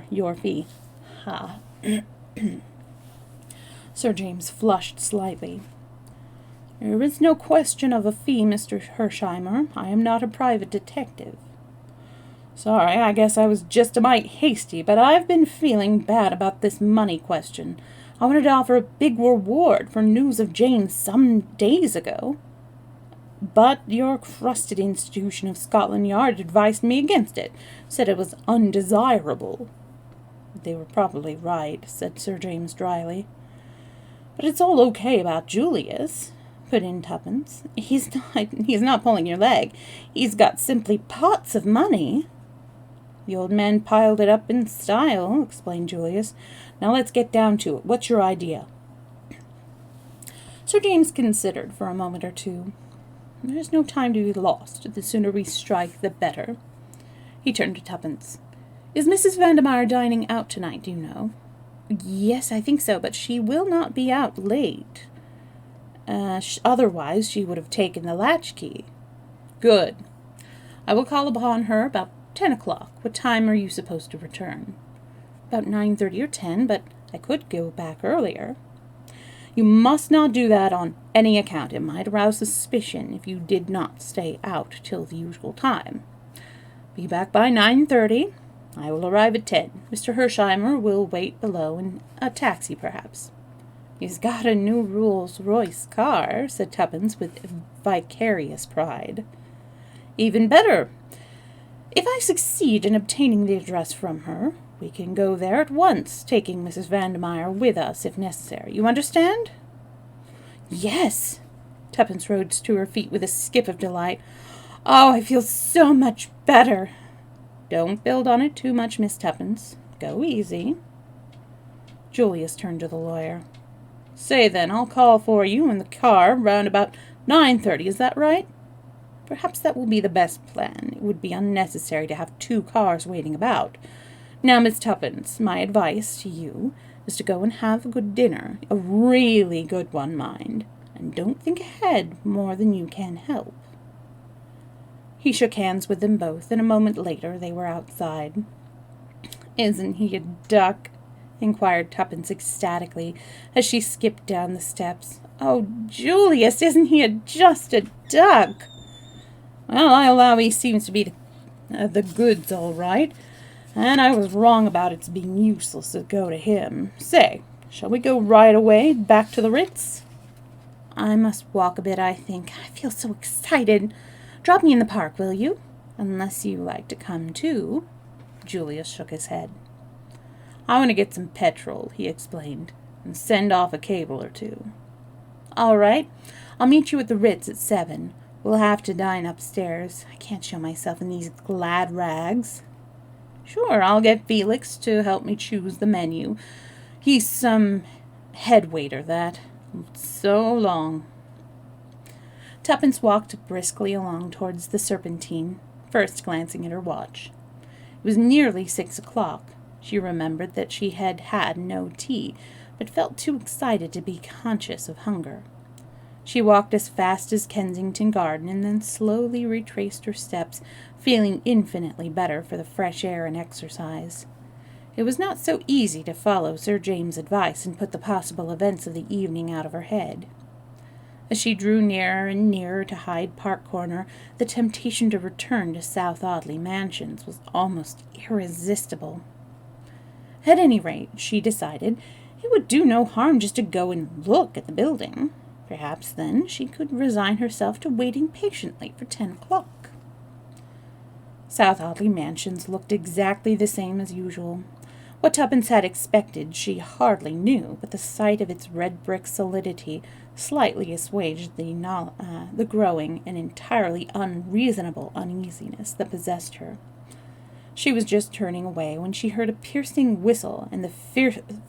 your fee. Ha. Sir James flushed slightly. There is no question of a fee, Mr. Hersheimer. I am not a private detective. Sorry, I guess I was just a mite hasty, but I've been feeling bad about this money question. I wanted to offer a big reward for news of Jane some days ago. But your crusted institution of Scotland Yard advised me against it, said it was undesirable. They were probably right, said Sir James dryly. But it's all okay about Julius, put in Tuppence. He's not pulling your leg. He's got simply pots of money. The old man piled it up in style, explained Julius. Now let's get down to it. What's your idea? Sir James considered for a moment or two. There's no time to be lost. The sooner we strike, the better. He turned to Tuppence. Is Mrs. Vandermeyer dining out tonight, do you know? Yes, I think so, but she will not be out late. Otherwise she would have taken the latchkey. Good. I will call upon her about 10 o'clock. What time are you supposed to return? About 9:30 or 10, but I could go back earlier. You must not do that on any account. It might arouse suspicion if you did not stay out till the usual time. Be back by 9:30. I will arrive at 10. Mr. Hersheimer will wait below in a taxi, perhaps. He's got a new Rolls-Royce car, said Tuppence with vicarious pride. Even better. If I succeed in obtaining the address from her, we can go there at once, taking Mrs. Vandermeyer with us if necessary. You understand? Yes. Tuppence rose to her feet with a skip of delight. Oh, I feel so much better. Don't build on it too much, Miss Tuppence. Go easy. Julius turned to the lawyer. Say then, I'll call for you in the car round about 9:30. Is that right? Perhaps that will be the best plan. It would be unnecessary to have 2 cars waiting about. Now, Miss Tuppence, my advice to you is to go and have a good dinner. A really good one, mind. And don't think ahead more than you can help." He shook hands with them both, and a moment later they were outside. "Isn't he a duck?" inquired Tuppence ecstatically as she skipped down the steps. "Oh, Julius, isn't he just a duck?" "Well, I allow he seems to be the goods all right, and I was wrong about its being useless to go to him. Say, shall we go right away back to the Ritz?" "I must walk a bit, I think. I feel so excited. Drop me in the park, will you? Unless you like to come too." Julius shook his head. "I want to get some petrol," he explained, "and send off a cable or 2. "All right. I'll meet you at the Ritz at 7. We'll have to dine upstairs. I can't show myself in these glad rags." "Sure, I'll get Felix to help me choose the menu. He's some head waiter, that. So long." Tuppence walked briskly along towards the Serpentine, first glancing at her watch. It was nearly 6 o'clock. She remembered that she had had no tea, but felt too excited to be conscious of hunger. She walked as fast as Kensington Garden and then slowly retraced her steps, feeling infinitely better for the fresh air and exercise. It was not so easy to follow Sir James' advice and put the possible events of the evening out of her head. As she drew nearer and nearer to Hyde Park Corner, the temptation to return to South Audley Mansions was almost irresistible. At any rate, she decided, it would do no harm just to go and look at the building. Perhaps then she could resign herself to waiting patiently for 10 o'clock. South Audley Mansions looked exactly the same as usual. What Tuppence had expected she hardly knew, but the sight of its red brick solidity slightly assuaged the growing and entirely unreasonable uneasiness that possessed her. She was just turning away when she heard a piercing whistle, and the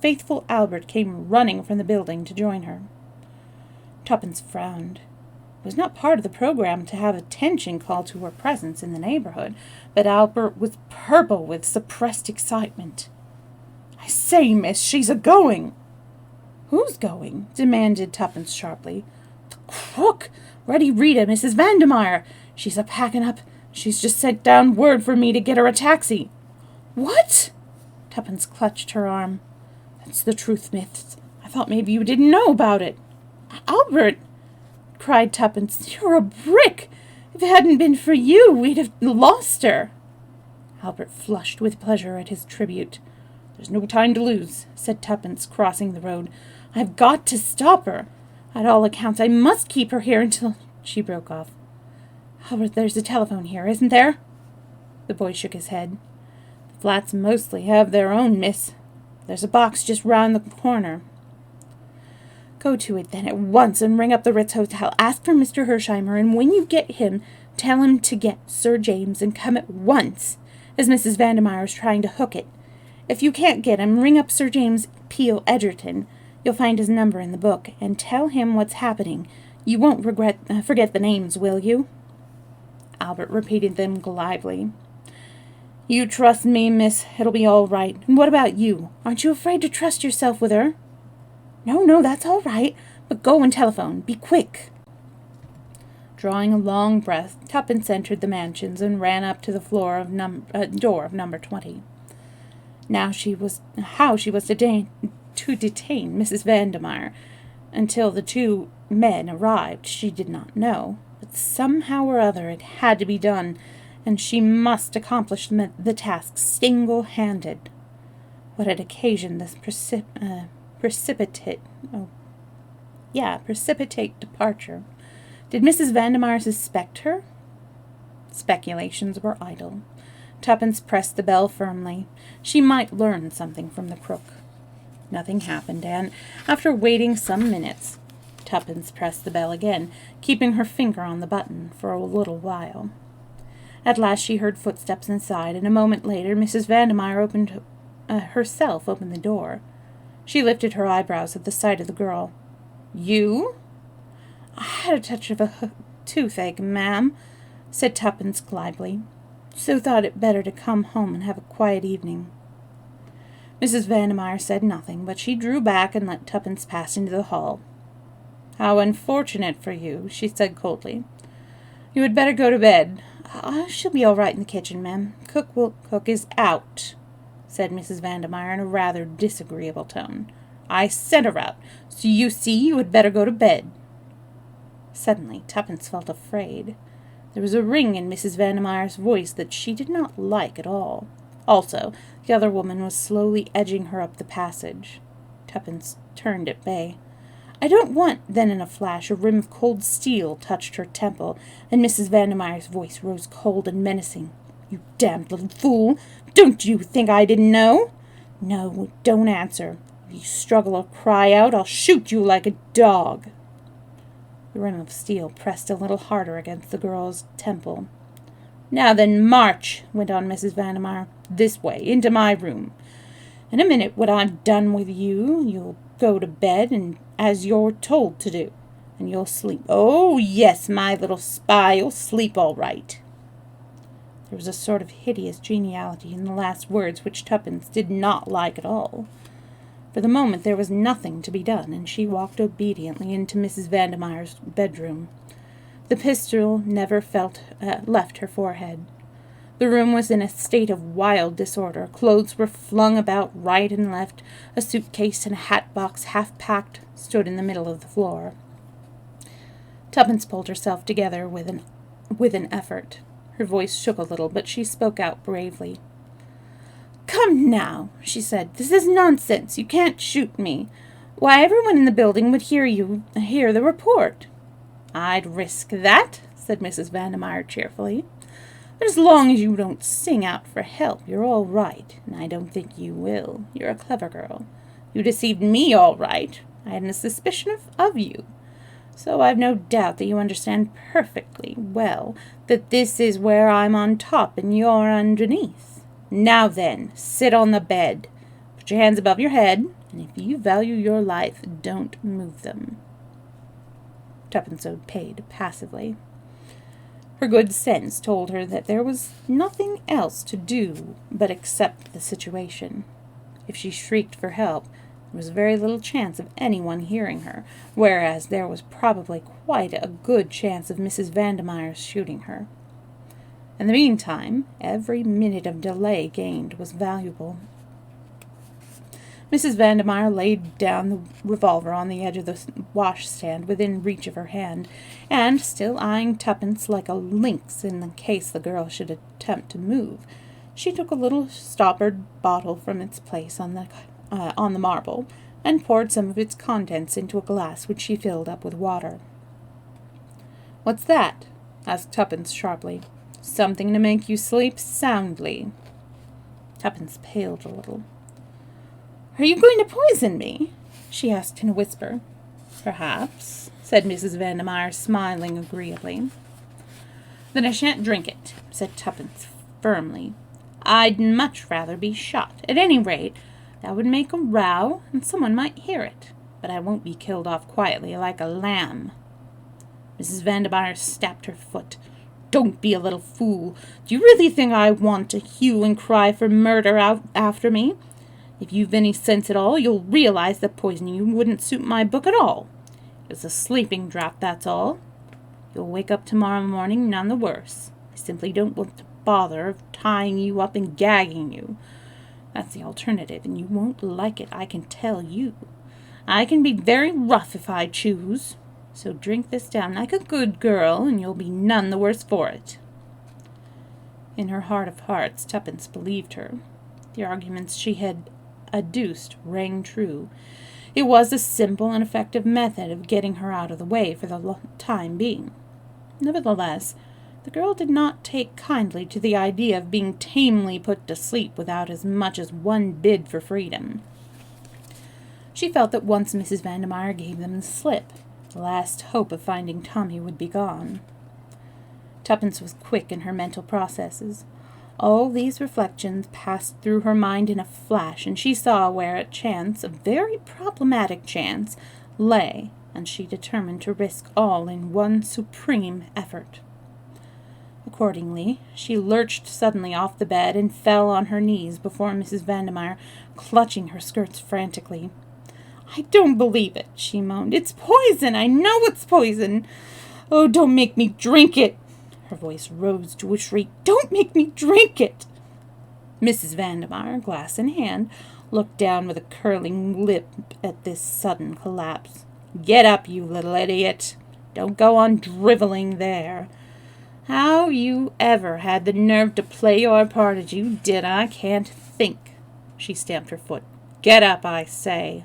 faithful Albert came running from the building to join her. Tuppence frowned. It was not part of the program to have attention called to her presence in the neighborhood, but Albert was purple with suppressed excitement. "I say, miss, she's a-going." "Who's going?" demanded Tuppence sharply. "The crook! Ready Rita, Mrs. Vandermeyer. She's a-packing up. She's just sent down word for me to get her a taxi." "What?" Tuppence clutched her arm. "That's the truth, miss. I thought maybe you didn't know about it." "Albert!" cried Tuppence. "You're a brick! If it hadn't been for you, we'd have lost her." Albert flushed with pleasure at his tribute. "There's no time to lose," said Tuppence, crossing the road. "I've got to stop her. At all accounts, I must keep her here until—" She broke off. "Albert, there's a telephone here, isn't there?" The boy shook his head. "The flats mostly have their own, miss. There's a box just round the corner." "Go to it, then, at once, and ring up the Ritz Hotel. Ask for Mr. Hersheimer, and when you get him, tell him to get Sir James and come at once, as Mrs. Vandermeyer's trying to hook it. If you can't get him, ring up Sir James Peel Edgerton. You'll find his number in the book, and tell him what's happening. You won't forget the names, will you?" Albert repeated them glibly. "You trust me, miss. It'll be all right. And what about you? Aren't you afraid to trust yourself with her?" No, that's all right. But go and telephone. Be quick." Drawing a long breath, Tuppence entered the Mansions and ran up to the door of number 20. How she was to detain Mrs. Vandermeyer until the 2 men arrived, she did not know. But somehow or other it had to be done, and she must accomplish the task single-handed. What had occasioned this precipitate departure? Did Mrs. Vandermeyer suspect her? Speculations were idle. Tuppence pressed the bell firmly. She might learn something from the crook. Nothing happened, and, after waiting some minutes, Tuppence pressed the bell again, keeping her finger on the button for a little while. At last she heard footsteps inside, and a moment later Mrs. Vandermeyer herself opened the door. She lifted her eyebrows at the sight of the girl. "You?" "I had a touch of a toothache, ma'am," said Tuppence glibly. So thought it better to come home and have a quiet evening. Mrs. Vandemeyer said nothing, but she drew back and let Tuppence pass into the hall. How unfortunate for you, she said coldly. You had better go to bed. I shall be all right in the kitchen, ma'am. Cook is out, said Mrs. Vandemeyer in a rather disagreeable tone. I sent her out, so you see you had better go to bed. Suddenly Tuppence felt afraid. There was a ring in Mrs. Vandemeyer's voice that she did not like at all. Also, the other woman was slowly edging her up the passage. Tuppence turned at bay. I don't want, then in a flash a rim of cold steel touched her temple, and Mrs. Vandemeyer's voice rose cold and menacing. You damned little fool! Don't you think I didn't know? No, don't answer. If you struggle or cry out, I'll shoot you like a dog. The rim of steel pressed a little harder against the girl's temple. Now then, march, went on Mrs. Vandemeyer. This way, into my room. In a minute, when I'm done with you, you'll go to bed, and as you're told to do, and you'll sleep. Oh, yes, my little spy, you'll sleep all right. There was a sort of hideous geniality in the last words which Tuppence did not like at all. For the moment there was nothing to be done, and she walked obediently into Mrs. Vandemeyer's bedroom. The pistol never left her forehead. The room was in a state of wild disorder. Clothes were flung about right and left. A suitcase and a hat-box, half-packed, stood in the middle of the floor. Tuppence pulled herself together with an effort. Her voice shook a little, but she spoke out bravely. Come now, she said. This is nonsense. You can't shoot me. Why, everyone in the building would hear the report. I'd risk that, said Mrs. Vandemeyer cheerfully. But as long as you don't sing out for help, you're all right, and I don't think you will. You're a clever girl. You deceived me all right. I hadn't a suspicion of you. So I've no doubt that you understand perfectly well that this is where I'm on top and you're underneath. Now then, sit on the bed. Put your hands above your head, and if you value your life, don't move them. Tuppence obeyed passively. Her good sense told her that there was nothing else to do but accept the situation. If she shrieked for help, there was very little chance of anyone hearing her, whereas there was probably quite a good chance of Mrs. Vandemeyer's shooting her. In the meantime, every minute of delay gained was valuable. Mrs. Vandemeyer laid down the revolver on the edge of the washstand within reach of her hand, and, still eyeing Tuppence like a lynx in the case the girl should attempt to move, she took a little stoppered bottle from its place on the marble, and poured some of its contents into a glass which she filled up with water. "What's that?" asked Tuppence sharply. "Something to make you sleep soundly." Tuppence paled a little. "Are you going to poison me?" she asked in a whisper. "Perhaps," said Mrs. Vandemeyer, smiling agreeably. "Then I shan't drink it," said Tuppence firmly. "I'd much rather be shot. At any rate, that would make a row, and someone might hear it. But I won't be killed off quietly like a lamb." Mrs. Vandemeyer stamped her foot. "Don't be a little fool. Do you really think I want to hue and cry for murder out after me? If you've any sense at all, you'll realize that poisoning you wouldn't suit my book at all. It's a sleeping draught, that's all. You'll wake up tomorrow morning none the worse. I simply don't want the bother of tying you up and gagging you. That's the alternative, and you won't like it, I can tell you. I can be very rough if I choose. So drink this down like a good girl, and you'll be none the worse for it." In her heart of hearts, Tuppence believed her. The arguments she had adduced rang true. It was a simple and effective method of getting her out of the way for the time being. Nevertheless, the girl did not take kindly to the idea of being tamely put to sleep without as much as one bid for freedom. She felt that once Mrs. Vandemeyer gave them the slip, the last hope of finding Tommy would be gone. Tuppence was quick in her mental processes. All these reflections passed through her mind in a flash, and she saw where a chance, a very problematic chance, lay, and she determined to risk all in one supreme effort. A Accordingly, she lurched suddenly off the bed and fell on her knees before Mrs. Vandemeyer, clutching her skirts frantically. "I don't believe it," she moaned. "It's poison! I know it's poison! Oh, don't make me drink it!" Her voice rose to a shriek. "Don't make me drink it!" Mrs. Vandemeyer, glass in hand, looked down with a curling lip at this sudden collapse. "Get up, you little idiot! Don't go on driveling there. How you ever had the nerve to play your part as you did, I can't think." She stamped her foot. "Get up, I say."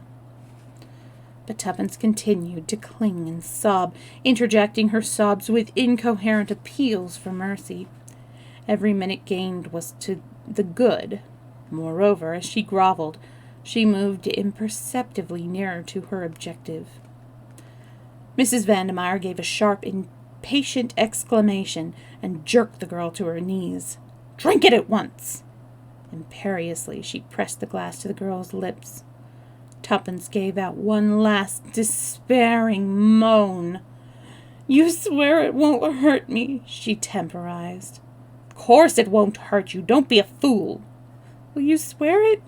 But Tuppence continued to cling and sob, interjecting her sobs with incoherent appeals for mercy. Every minute gained was to the good. Moreover, as she grovelled, she moved imperceptibly nearer to her objective. Mrs. Vandemeyer gave a sharp, impatient exclamation and jerked the girl to her knees. "Drink it at once!" Imperiously, she pressed the glass to the girl's lips. Tuppence gave out one last despairing moan. "You swear it won't hurt me," she temporized. "Of course it won't hurt you. Don't be a fool." "Will you swear it?"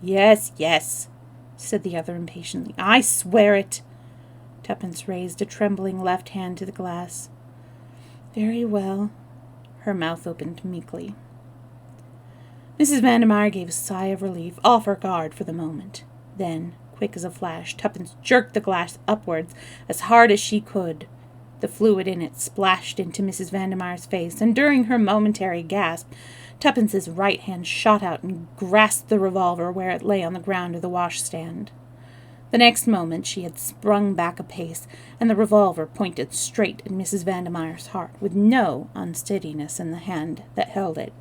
Yes, said the other impatiently. "I swear it." Tuppence raised a trembling left hand to the glass. "Very well." Her mouth opened meekly. Mrs. Vandemeyer gave a sigh of relief, off her guard for the moment. Then, quick as a flash, Tuppence jerked the glass upwards as hard as she could. The fluid in it splashed into Mrs. Vandemeyer's face, and during her momentary gasp, Tuppence's right hand shot out and grasped the revolver where it lay on the ground of the washstand. The next moment she had sprung back a pace, and the revolver pointed straight at Mrs. Vandemeyer's heart, with no unsteadiness in the hand that held it.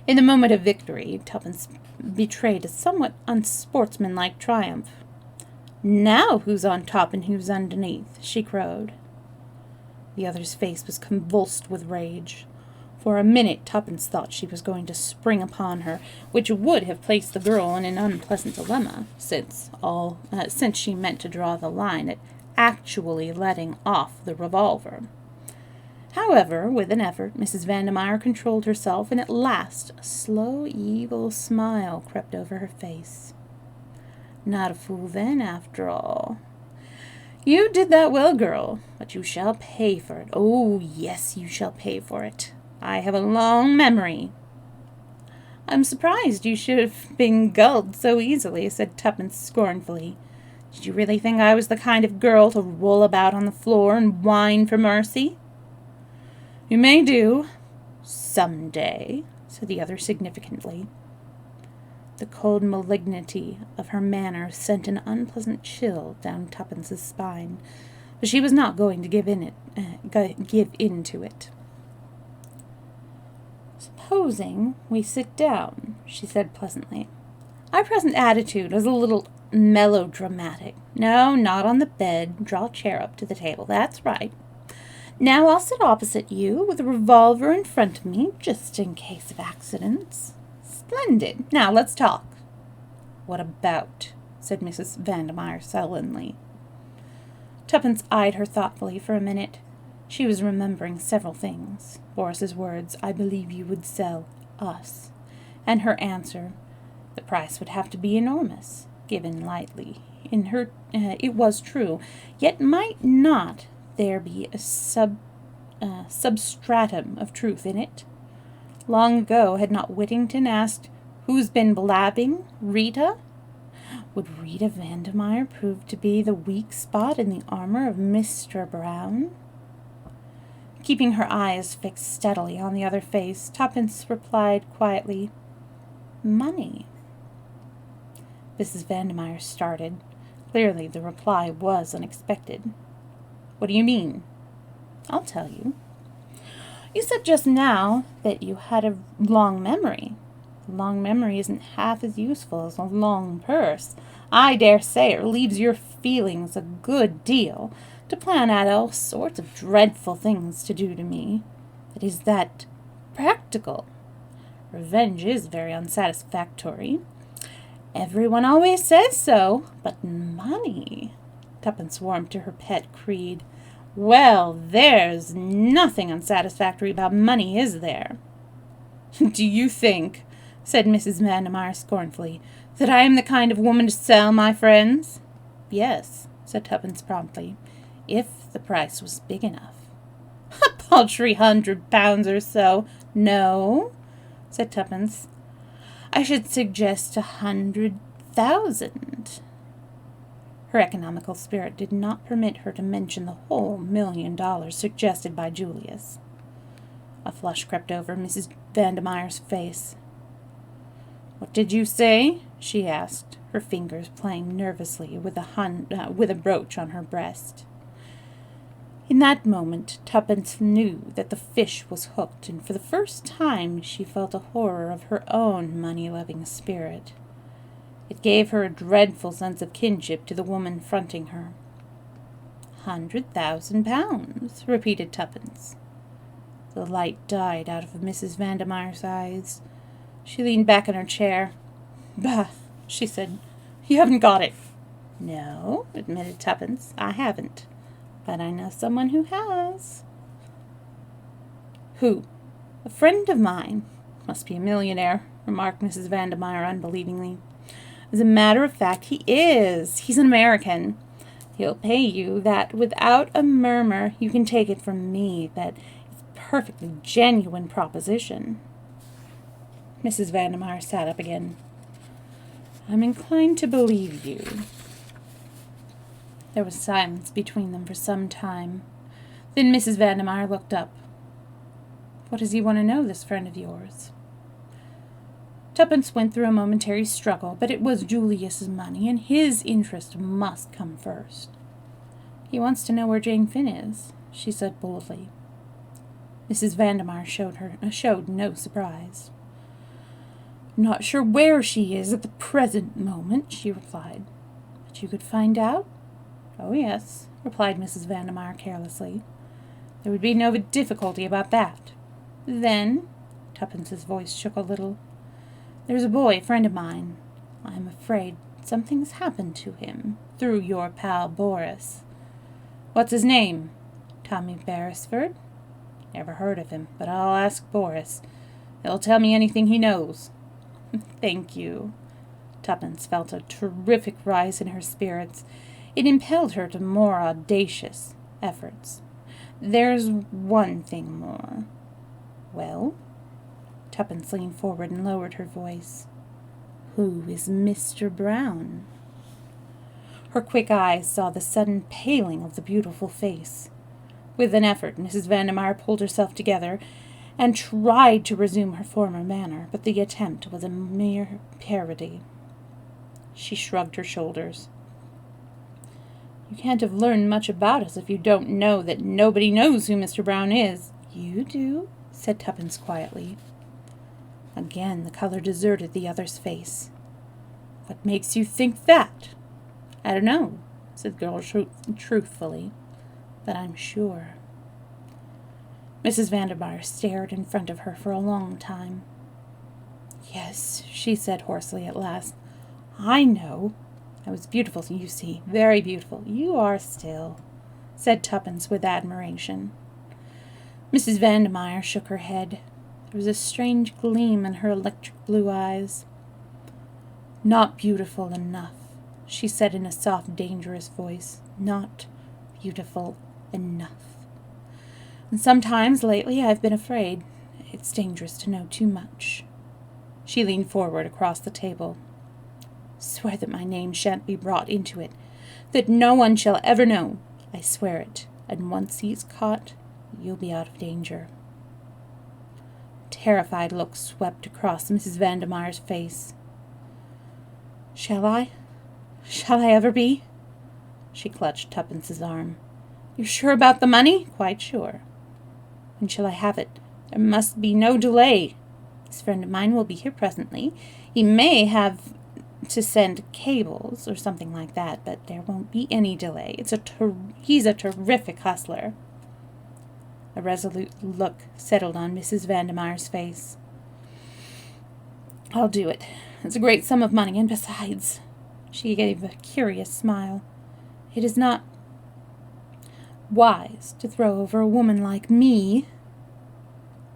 In the moment of victory, Tuppence betrayed a somewhat unsportsmanlike triumph. "Now who's on top and who's underneath?" she crowed. The other's face was convulsed with rage. For a minute Tuppence thought she was going to spring upon her, which would have placed the girl in an unpleasant dilemma, since she meant to draw the line at actually letting off the revolver. However, with an effort, Mrs. Vandemeyer controlled herself, and at last a slow, evil smile crept over her face. "Not a fool then, after all. You did that well, girl, but you shall pay for it. Oh, yes, you shall pay for it. I have a long memory." "I'm surprised you should have been gulled so easily," said Tuppence scornfully. "Did you really think I was the kind of girl to roll about on the floor and whine for mercy?" "You may do, some day," said the other significantly. The cold malignity of her manner sent an unpleasant chill down Tuppence's spine, but she was not going to give in to it. "Supposing we sit down," she said pleasantly. "Our present attitude is a little melodramatic. No, not on the bed. Draw a chair up to the table. That's right. Now I'll sit opposite you with a revolver in front of me, just in case of accidents. Splendid. Now let's talk." "What about?" said Mrs. Vandemeyer sullenly. Tuppence eyed her thoughtfully for a minute. She was remembering several things. Boris's words, "I believe you would sell us," and her answer, "The price would have to be enormous," given lightly. In her, it was true, yet might not there be a substratum of truth in it? Long ago had not Whittington asked, "Who's been blabbing? Rita?" Would Rita Vandemeyer prove to be the weak spot in the armor of Mr. Brown? Keeping her eyes fixed steadily on the other face, Tuppence replied quietly, "Money." Mrs. Vandemeyer started. Clearly the reply was unexpected. "What do you mean?" "I'll tell you. You said just now that you had a long memory. A long memory isn't half as useful as a long purse. I dare say it relieves your feelings a good deal to plan out all sorts of dreadful things to do to me. But is that practical? Revenge is very unsatisfactory. Everyone always says so, but money." Tuppence warmed to her pet creed. Well, there's nothing unsatisfactory about money, is there? Do you think, said Mrs. Vandemeyer scornfully, that I am the kind of woman to sell my friends? Yes, said Tuppence promptly, if the price was big enough. A paltry £100 or so. No, said Tuppence. I should suggest 100,000. Her economical spirit did not permit her to mention the whole $1,000,000 suggested by Julius. A flush crept over Mrs. Vandemeyer's face. What did you say? She asked, her fingers playing nervously with a brooch on her breast. In that moment, Tuppence knew that the fish was hooked, and for the first time she felt a horror of her own money-loving spirit. It gave her a dreadful sense of kinship to the woman fronting her. £100,000, repeated Tuppence. The light died out of Mrs. Vandemeyer's eyes. She leaned back in her chair. Bah, she said, you haven't got it. No, admitted Tuppence, I haven't. But I know someone who has. Who? A friend of mine. Must be a millionaire, remarked Mrs. Vandemeyer unbelievingly. As a matter of fact, he is. He's an American. He'll pay you that without a murmur. You can take it from me that it's a perfectly genuine proposition. Mrs. Vandemeyer sat up again. I'm inclined to believe you. There was silence between them for some time. Then Mrs. Vandemeyer looked up. What does he want to know, this friend of yours? Tuppence went through a momentary struggle, but it was Julius's money, and his interest must come first. He wants to know where Jane Finn is, she said boldly. Mrs. Vandemeyer showed no surprise. Not sure where she is at the present moment, she replied. But you could find out? Oh, yes, replied Mrs. Vandemeyer carelessly. There would be no difficulty about that. Then, Tuppence's voice shook a little, there's a boy, a friend of mine. I'm afraid something's happened to him, through your pal Boris. What's his name? Tommy Beresford? Never heard of him, but I'll ask Boris. He'll tell me anything he knows. Thank you. Tuppence felt a terrific rise in her spirits. It impelled her to more audacious efforts. There's one thing more. Well? Tuppence leaned forward and lowered her voice. Who is Mr. Brown? Her quick eyes saw the sudden paling of the beautiful face. With an effort, Mrs. Vandemeyer pulled herself together and tried to resume her former manner, but the attempt was a mere parody. She shrugged her shoulders. You can't have learned much about us if you don't know that nobody knows who Mr. Brown is. You do, said Tuppence quietly. Again the color deserted the other's face. What makes you think that? I don't know, said the girl truthfully, but I'm sure. Mrs. Vandemeyer stared in front of her for a long time. Yes, she said hoarsely at last. I know. I was beautiful, you see, very beautiful. You are still, said Tuppence with admiration. Mrs. Vandemeyer shook her head. There was a strange gleam in her electric blue eyes. Not beautiful enough, she said in a soft, dangerous voice. Not beautiful enough. And sometimes lately I've been afraid. It's dangerous to know too much. She leaned forward across the table. Swear that my name shan't be brought into it, that no one shall ever know. I swear it, and once he's caught, you'll be out of danger. Terrified look swept across Mrs. Vandemeyer's face. Shall I? Shall I ever be? She clutched Tuppence's arm. You're sure about the money? Quite sure. When shall I have it? There must be no delay. This friend of mine will be here presently. He may have to send cables or something like that, but there won't be any delay. He's a terrific hustler. A resolute look settled on Mrs. Vandemeyer's face. I'll do it. It's a great sum of money, and besides, she gave a curious smile, it is not... wise to throw over a woman like me."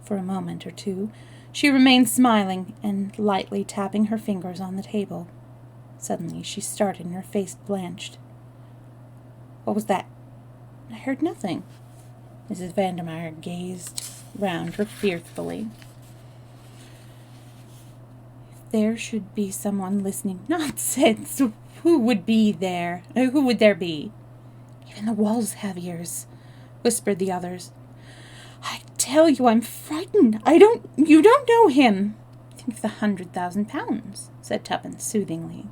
For a moment or two, she remained smiling and lightly tapping her fingers on the table. Suddenly she started and her face blanched. "What was that?" "I heard nothing." Mrs. Vandermeyer gazed round her fearfully. "If there should be someone listening—" "Nonsense! Who would be there? Who would there be?" "Even the walls have ears," whispered the others. "I tell you I'm frightened. You don't know him." "Think of the 100,000 pounds," said Tuppence soothingly.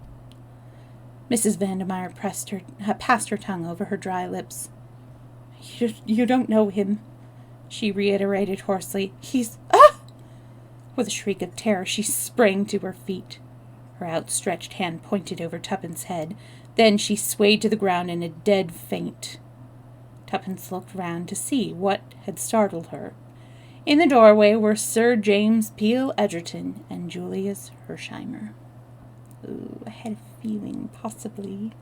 Mrs. Vandermeyer passed her tongue over her dry lips. You don't know him," she reiterated hoarsely. "He's— ah!" With a shriek of terror, she sprang to her feet. Her outstretched hand pointed over Tuppence's head. Then she swayed to the ground in a dead faint. Tuppence looked round to see what had startled her. In the doorway were Sir James Peel Edgerton and Julius Hersheimer. Ooh, I had a feeling, possibly.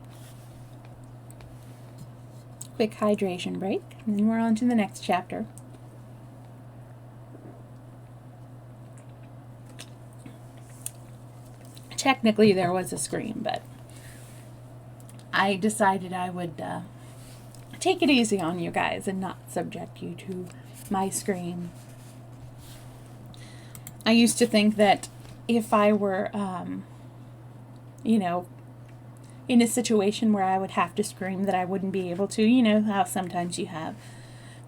Quick hydration break, and then we're on to the next chapter. Technically, there was a scream, but I decided I would take it easy on you guys and not subject you to my scream. I used to think that if I were, in a situation where I would have to scream, that I wouldn't be able to. You know how sometimes you have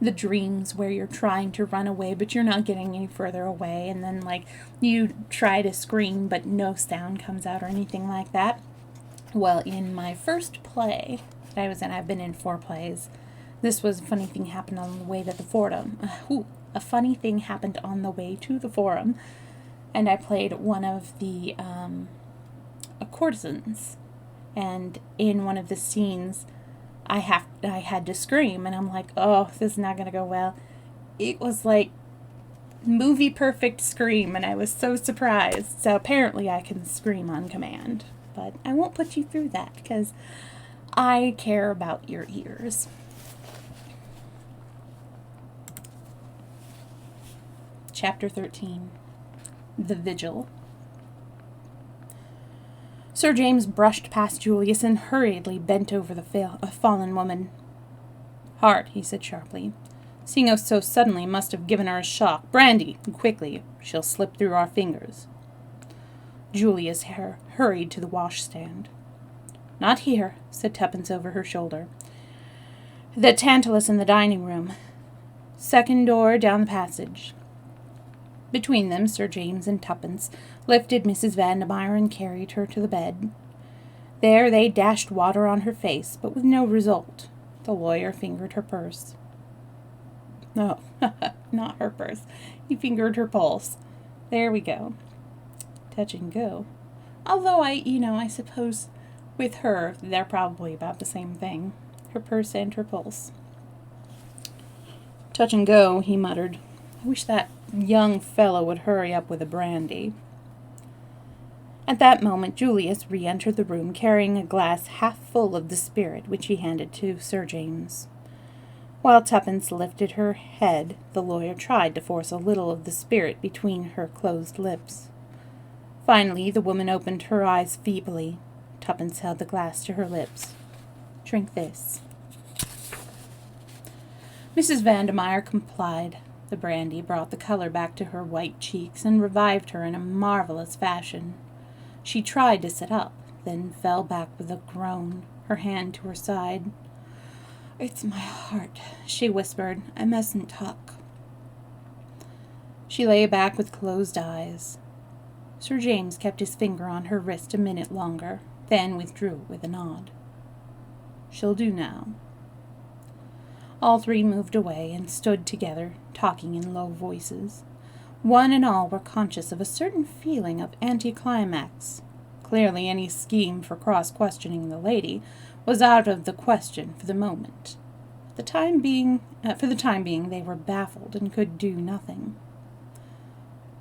the dreams where you're trying to run away, but you're not getting any further away, and then, you try to scream, but no sound comes out or anything like that. Well, in my first play that I was in, I've been in 4 plays, this was a funny thing happened on the way to the forum. A funny thing happened on the way to the forum, and I played one of the courtesans, and in one of the scenes, I had to scream, and I'm like, oh, this is not going to go well. It was like movie perfect scream, and I was so surprised. So apparently I can scream on command, but I won't put you through that because I care about your ears. Chapter 13. The Vigil. Sir James brushed past Julius and hurriedly bent over the fallen woman. "Hard," he said sharply. "Seeing us so suddenly must have given her a shock. Brandy, quickly. She'll slip through our fingers." Julius hurried to the washstand. "Not here," said Tuppence over her shoulder. "The Tantalus in the dining room. Second door down the passage." Between them, Sir James and Tuppence lifted Mrs. Vandermeyer and carried her to the bed. There they dashed water on her face, but with no result. The lawyer fingered her purse. No, not her purse. He fingered her pulse. There we go. Touch and go. Although I suppose with her, they're probably about the same thing. Her purse and her pulse. "Touch and go," he muttered. "I wish that young fellow would hurry up with the brandy." At that moment Julius re-entered the room, carrying a glass half full of the spirit, which he handed to Sir James. While Tuppence lifted her head, the lawyer tried to force a little of the spirit between her closed lips. Finally, the woman opened her eyes feebly. Tuppence held the glass to her lips. "Drink this." Mrs. Vandermeyer complied. The brandy brought the color back to her white cheeks and revived her in a marvelous fashion. She tried to sit up, then fell back with a groan, her hand to her side. "It's my heart," she whispered. "I mustn't talk." She lay back with closed eyes. Sir James kept his finger on her wrist a minute longer, then withdrew with a nod. "She'll do now." All 3 moved away and stood together, talking in low voices. One and all were conscious of a certain feeling of anticlimax. Clearly any scheme for cross-questioning the lady was out of the question for the moment. For the time being, they were baffled and could do nothing.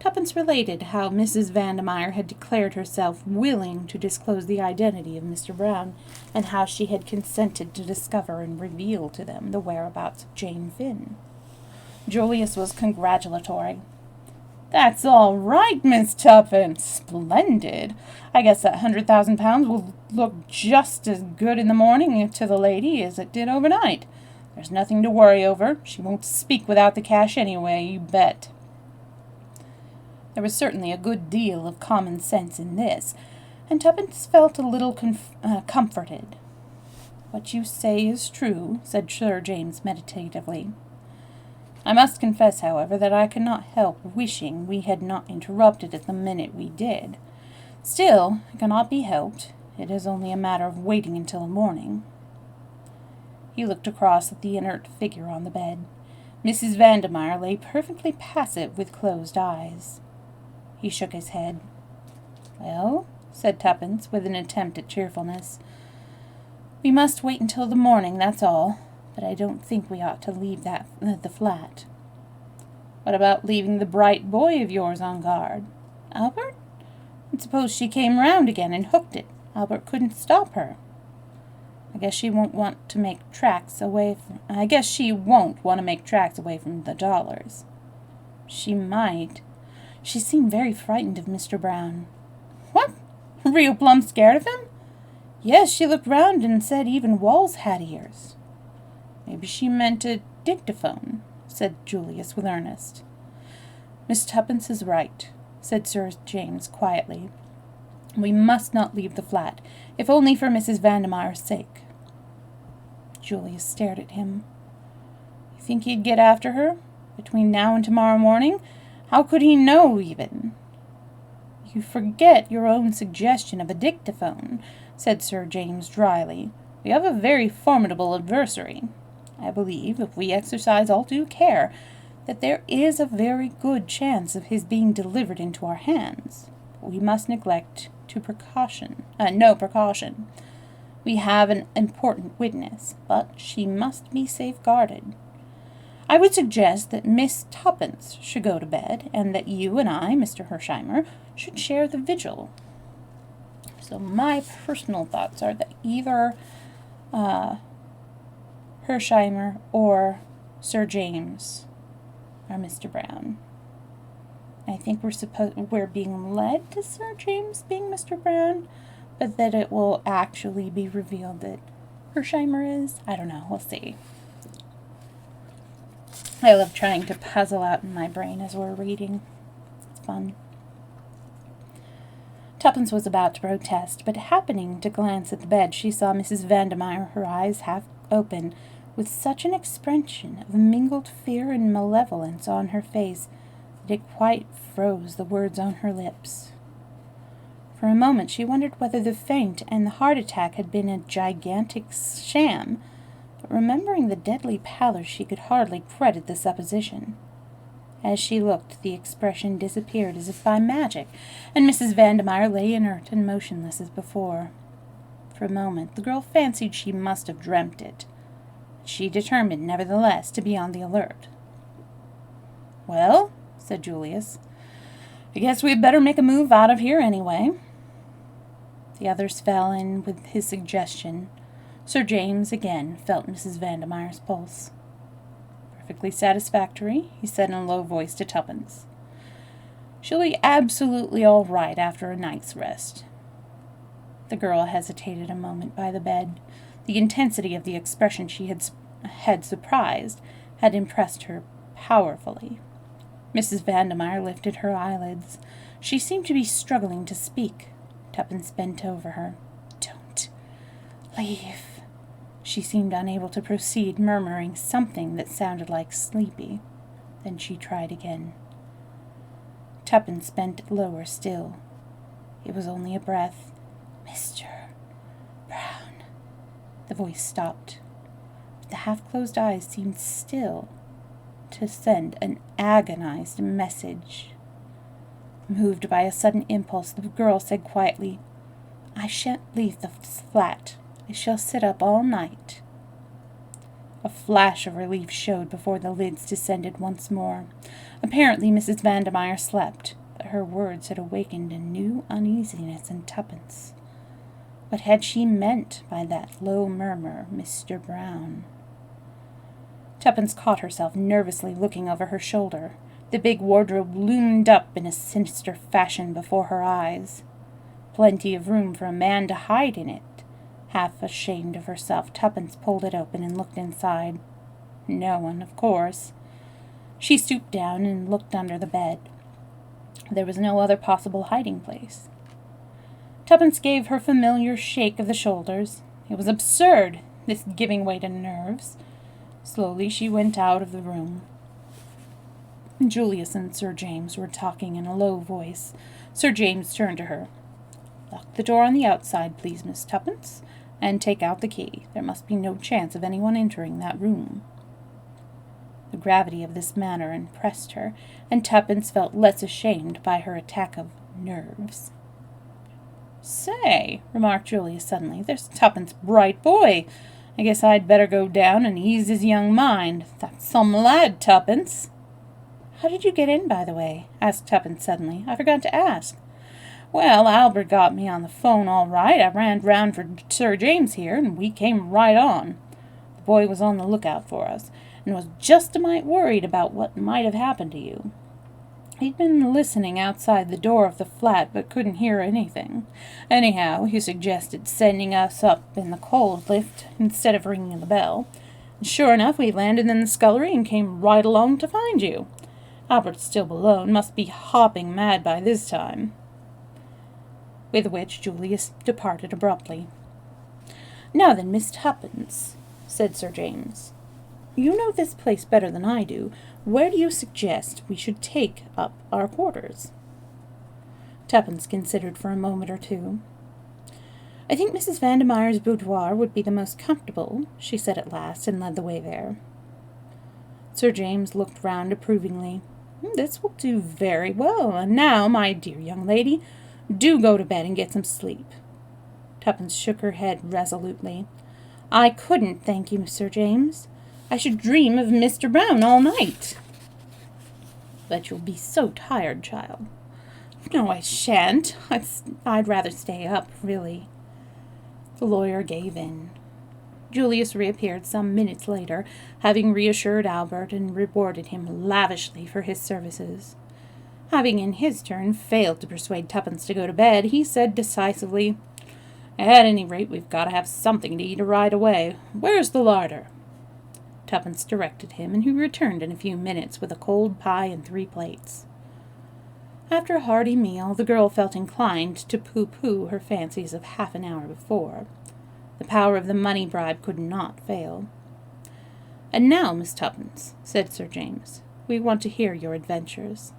Tuppence related how Mrs. Vandemeyer had declared herself willing to disclose the identity of Mr. Brown, and how she had consented to discover and reveal to them the whereabouts of Jane Finn. Julius was congratulatory. "That's all right, Miss Tuppence. Splendid. I guess that £100,000 will look just as good in the morning to the lady as it did overnight. There's nothing to worry over. She won't speak without the cash anyway, you bet." There was certainly a good deal of common sense in this, and Tuppence felt a little comforted. "What you say is true," said Sir James meditatively. "I must confess, however, that I cannot help wishing we had not interrupted at the minute we did. Still, it cannot be helped. It is only a matter of waiting until the morning." He looked across at the inert figure on the bed. Mrs. Vandemeyer lay perfectly passive with closed eyes. He shook his head. "Well," said Tuppence, with an attempt at cheerfulness, "we must wait until the morning, that's all. But I don't think we ought to leave the flat." "What about leaving the bright boy of yours on guard?" "Albert? And suppose she came round again and hooked it? Albert couldn't stop her." I guess she won't want to make tracks away from the dollars." "She might. She seemed very frightened of Mr. Brown." "What? Real plumb scared of him?" "Yes, she looked round and said even walls had ears." "Maybe she meant a dictaphone," said Julius with earnest. "Miss Tuppence is right," said Sir James quietly. "We must not leave the flat, if only for Mrs. Vandemeyer's sake." Julius stared at him. "You think he'd get after her? Between now and tomorrow morning? How could he know, even?" "You forget your own suggestion of a dictaphone," said Sir James dryly. "We have a very formidable adversary. I believe, if we exercise all due care, that there is a very good chance of his being delivered into our hands. But we must neglect no precaution. We have an important witness, but she must be safeguarded. I would suggest that Miss Tuppence should go to bed, and that you and I, Mr. Hersheimer, should share the vigil." So my personal thoughts are that either Hersheimer or Sir James are Mr. Brown. I think we're being led to Sir James being Mr. Brown, but that it will actually be revealed that Hersheimer is. I don't know. We'll see. I love trying to puzzle out in my brain as we're reading. It's fun. Tuppence was about to protest, but happening to glance at the bed, she saw Mrs. Vandemeyer, her eyes half open, with such an expression of mingled fear and malevolence on her face that it quite froze the words on her lips. For a moment she wondered whether the faint and the heart attack had been a gigantic sham, but remembering the deadly pallor she could hardly credit the supposition. As she looked, the expression disappeared as if by magic, and Mrs. Vandemeyer lay inert and motionless as before. For a moment the girl fancied she must have dreamt it. She determined, nevertheless, to be on the alert. "Well," said Julius, "I guess we'd better make a move out of here anyway." The others fell in with his suggestion. Sir James again felt Mrs. Vandemeyer's pulse. "Perfectly satisfactory," he said in a low voice to Tuppence. "She'll be absolutely all right after a night's rest." The girl hesitated a moment by the bed. The intensity of the expression she had surprised had impressed her powerfully. Mrs. Vandemeyer lifted her eyelids. She seemed to be struggling to speak. Tuppence bent over her. "Don't leave." She seemed unable to proceed, murmuring something that sounded like sleepy. Then she tried again. Tuppence bent lower still. It was only a breath. "Mr. Brown." The voice stopped. The half-closed eyes seemed still to send an agonized message. Moved by a sudden impulse, the girl said quietly, "I shan't leave the flat. I shall sit up all night." A flash of relief showed before the lids descended once more. Apparently Mrs. Vandermeyer slept, but her words had awakened a new uneasiness in Tuppence. What had she meant by that low murmur, Mr. Brown? Tuppence caught herself nervously looking over her shoulder. The big wardrobe loomed up in a sinister fashion before her eyes. Plenty of room for a man to hide in it. Half ashamed of herself, Tuppence pulled it open and looked inside. No one, of course. She stooped down and looked under the bed. There was no other possible hiding place. Tuppence gave her familiar shake of the shoulders. It was absurd, this giving way to nerves. Slowly she went out of the room. Julius and Sir James were talking in a low voice. Sir James turned to her. "Lock the door on the outside, please, Miss Tuppence, and take out the key. There must be no chance of anyone entering that room." The gravity of this manner impressed her, and Tuppence felt less ashamed by her attack of nerves. "Say," remarked Julius suddenly, "there's Tuppence' bright boy. I guess I'd better go down and ease his young mind. That's some lad, Tuppence." "How did you get in, by the way?" asked Tuppence suddenly. "I forgot to ask." "Well, Albert got me on the phone all right. I ran round for Sir James here, and we came right on. The boy was on the lookout for us, and was just a mite worried about what might have happened to you. He'd been listening outside the door of the flat, but couldn't hear anything. Anyhow, he suggested sending us up in the coal lift instead of ringing the bell. And sure enough, we landed in the scullery and came right along to find you. Albert's still below and must be hopping mad by this time." With which Julius departed abruptly. "Now then, Miss Tuppence," said Sir James, "you know this place better than I do. Where do you suggest we should take up our quarters?" Tuppence considered for a moment or two. "I think Mrs. Vandermeyer's boudoir would be the most comfortable," she said at last, and led the way there. Sir James looked round approvingly. "This will do very well. And now, my dear young lady, do go to bed and get some sleep." Tuppence shook her head resolutely. "I couldn't, thank you, Sir James. I should dream of Mr. Brown all night." "But you'll be so tired, child." "No, I shan't. I'd rather stay up, really." The lawyer gave in. Julius reappeared some minutes later, having reassured Albert and rewarded him lavishly for his services. Having in his turn failed to persuade Tuppence to go to bed, he said decisively, "At any rate, we've got to have something to eat right away. Where's the larder?" Tuppence directed him, and he returned in a few minutes with a cold pie and 3 plates. After a hearty meal, the girl felt inclined to pooh-pooh her fancies of half an hour before. The power of the money bribe could not fail. "And now, Miss Tuppence," said Sir James, "we want to hear your adventures."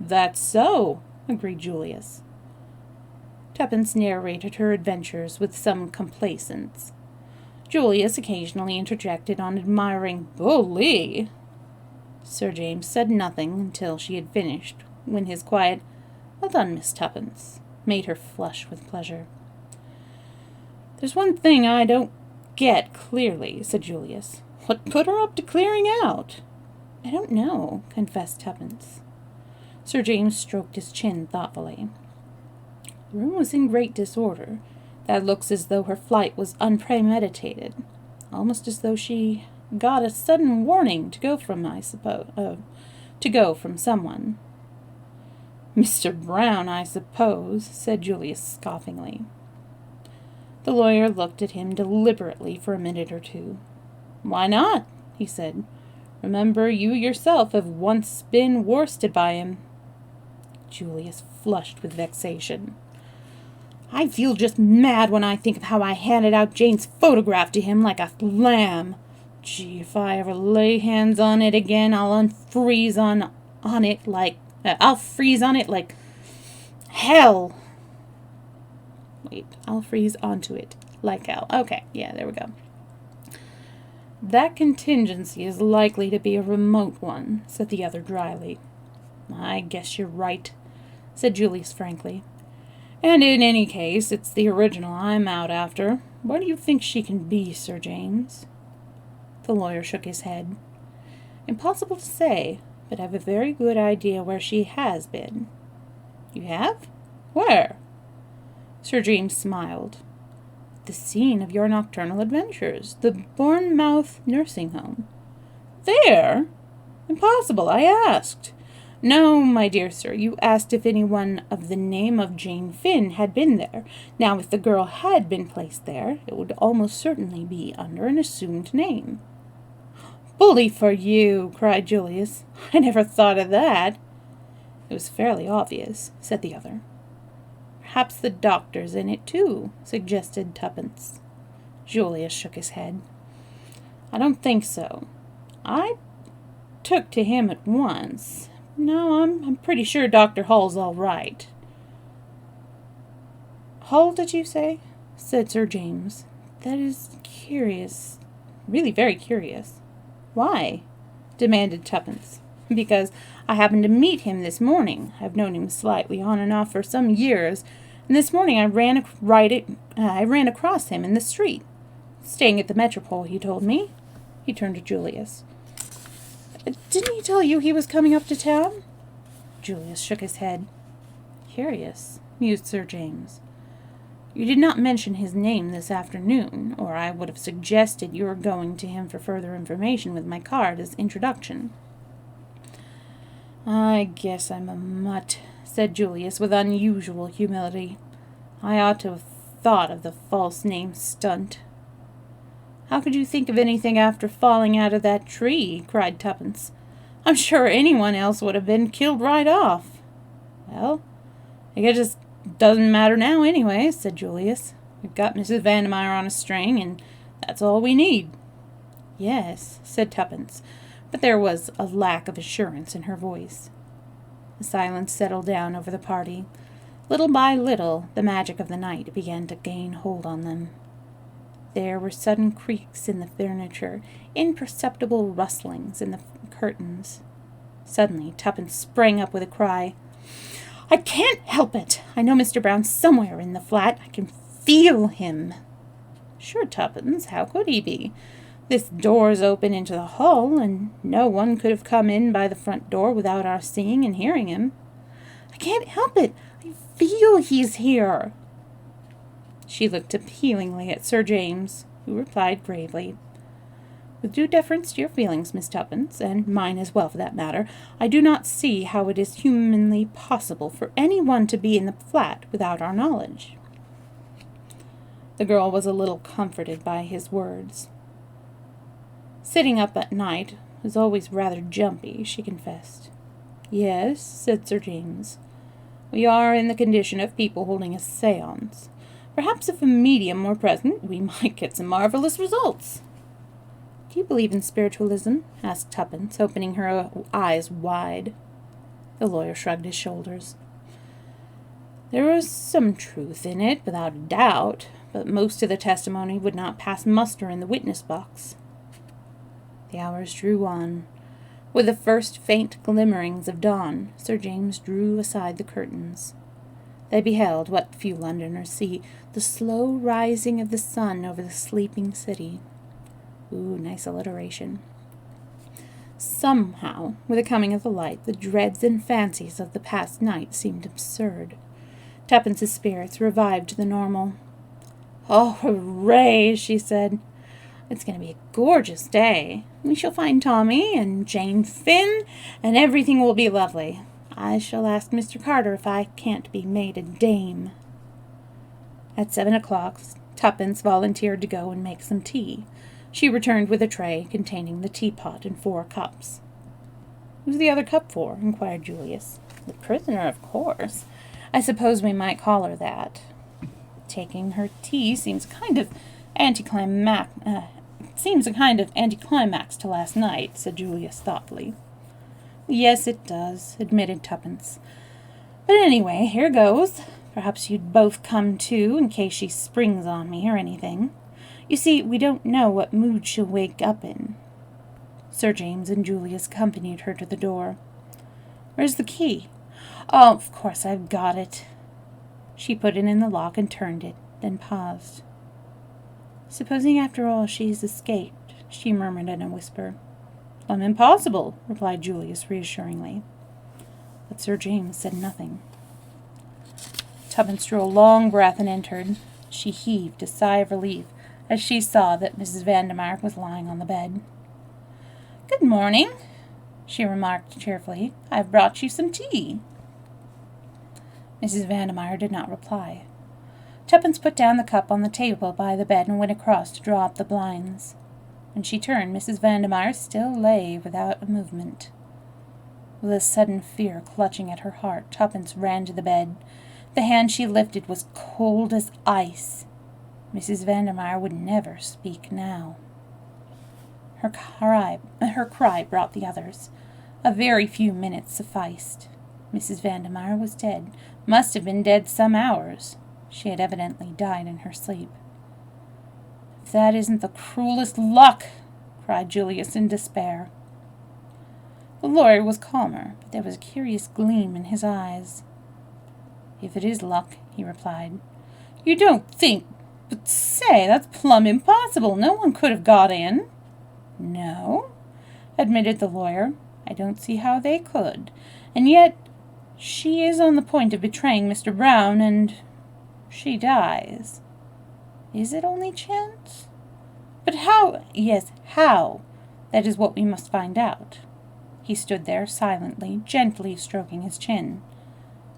"That's so," agreed Julius. Tuppence narrated her adventures with some complacence. Julius occasionally interjected on admiring "Bully." Sir James said nothing until she had finished, when his quiet "Well done, Miss Tuppence," made her flush with pleasure. "There's one thing I don't get clearly," said Julius. "What put her up to clearing out?" "I don't know," confessed Tuppence. Sir James stroked his chin thoughtfully. "The room was in great disorder. That looks as though her flight was unpremeditated, almost as though she got a sudden warning to go from, someone." "Mr. Brown, I suppose," said Julius scoffingly. The lawyer looked at him deliberately for a minute or two. "Why not?" he said. "Remember, you yourself have once been worsted by him." Julius flushed with vexation. "I feel just mad when I think of how I handed out Jane's photograph to him like a lamb. Gee, if I ever lay hands on it again, I'll freeze on it like hell. Wait, I'll freeze onto it like hell. Okay, yeah, there we go." "That contingency is likely to be a remote one," said the other dryly. "I guess you're right," said Julius frankly. "And in any case, it's the original I'm out after. Where do you think she can be, Sir James?" The lawyer shook his head. Impossible to say, but I've a very good idea where she has been. You have? Where? Sir James smiled. The scene of your nocturnal adventures, the Bournemouth nursing home. There? Impossible, I asked. No, my dear sir, you asked if anyone of the name of Jane Finn had been there. Now, if the girl had been placed there, it would almost certainly be under an assumed name. Bully for you, cried Julius. I never thought of that. It was fairly obvious, said the other. Perhaps the doctor's in it, too, suggested Tuppence. Julius shook his head. I don't think so. I took to him at once. No, I'm pretty sure Dr. Hull's all right. Hull, did you say? Said Sir James. That is curious. Really very curious. Why? Demanded Tuppence. Because I happened to meet him this morning. I've known him slightly on and off for some years, and this morning I ran across him in the street. Staying at the Metropole, he told me. He turned to Julius. Didn't he tell you he was coming up to town? Julius shook his head. Curious, mused Sir James. You did not mention his name this afternoon, or I would have suggested your going to him for further information with my card as introduction. I guess I'm a mutt, said Julius with unusual humility. I ought to have thought of the false name stunt. How could you think of anything after falling out of that tree? Cried Tuppence. I'm sure anyone else would have been killed right off. Well, I guess it just doesn't matter now anyway, said Julius. We've got Mrs. Vandemeyer on a string, and that's all we need. Yes, said Tuppence, but there was a lack of assurance in her voice. The silence settled down over the party. Little by little, the magic of the night began to gain hold on them. There were sudden creaks in the furniture, imperceptible rustlings in the curtains. Suddenly, Tuppence sprang up with a cry. I can't help it! I know Mr. Brown's somewhere in the flat. I can feel him. Sure, Tuppence, how could he be? This door's open into the hall, and no one could have come in by the front door without our seeing and hearing him. I can't help it! I feel he's here! She looked appealingly at Sir James, who replied gravely, With due deference to your feelings, Miss Tuppence, and mine as well for that matter, I do not see how it is humanly possible for any one to be in the flat without our knowledge. The girl was a little comforted by his words. Sitting up at night was always rather jumpy, she confessed. Yes, said Sir James. We are in the condition of people holding a séance. Perhaps if a medium were present, we might get some marvelous results. Do you believe in spiritualism? Asked Tuppence, opening her eyes wide. The lawyer shrugged his shoulders. There is some truth in it, without a doubt, but most of the testimony would not pass muster in the witness box. The hours drew on. With the first faint glimmerings of dawn, Sir James drew aside the curtains. They beheld what few Londoners see, the slow rising of the sun over the sleeping city. Ooh, nice alliteration. Somehow, with the coming of the light, the dreads and fancies of the past night seemed absurd. Tuppence's spirits revived to the normal. Oh, hooray, she said. It's going to be a gorgeous day. We shall find Tommy and Jane Finn, and everything will be lovely. I shall ask Mr. Carter if I can't be made a dame. At 7 o'clock, Tuppence volunteered to go and make some tea. She returned with a tray containing the teapot and 4 cups. Who's the other cup for? Inquired Julius. The prisoner, of course. I suppose we might call her that. Taking her tea seems a kind of anticlimax to last night, said Julius thoughtfully. Yes, it does, admitted Tuppence. But anyway, here goes. Perhaps you'd both come too, in case she springs on me or anything. You see, we don't know what mood she'll wake up in. Sir James and Julius accompanied her to the door. Where's the key? Oh, of course, I've got it. She put it in the lock and turned it, then paused. Supposing after all she's escaped, she murmured in a whisper. Impossible, replied Julius reassuringly. But Sir James said nothing. Tuppence drew a long breath and entered. She heaved a sigh of relief as she saw that Mrs. Vandermeyer was lying on the bed. Good morning, she remarked cheerfully. I've brought you some tea. Mrs. Vandermeyer did not reply. Tuppence put down the cup on the table by the bed and went across to draw up the blinds. When she turned, Mrs. Vandermeyer still lay without a movement. With a sudden fear clutching at her heart, Tuppence ran to the bed. The hand she lifted was cold as ice. Mrs. Vandermeyer would never speak now. Her cry brought the others. A very few minutes sufficed. Mrs. Vandermeyer was dead, must have been dead some hours. She had evidently died in her sleep. If that isn't the cruelest luck, cried Julius in despair. The lawyer was calmer, but there was a curious gleam in his eyes. If it is luck, he replied. You don't think... But say, that's plumb impossible. No one could have got in. No, admitted the lawyer. I don't see how they could. And yet, she is on the point of betraying Mr. Brown, and she dies. Is it only chance? But how? Yes, how? That is what we must find out. He stood there silently, gently stroking his chin.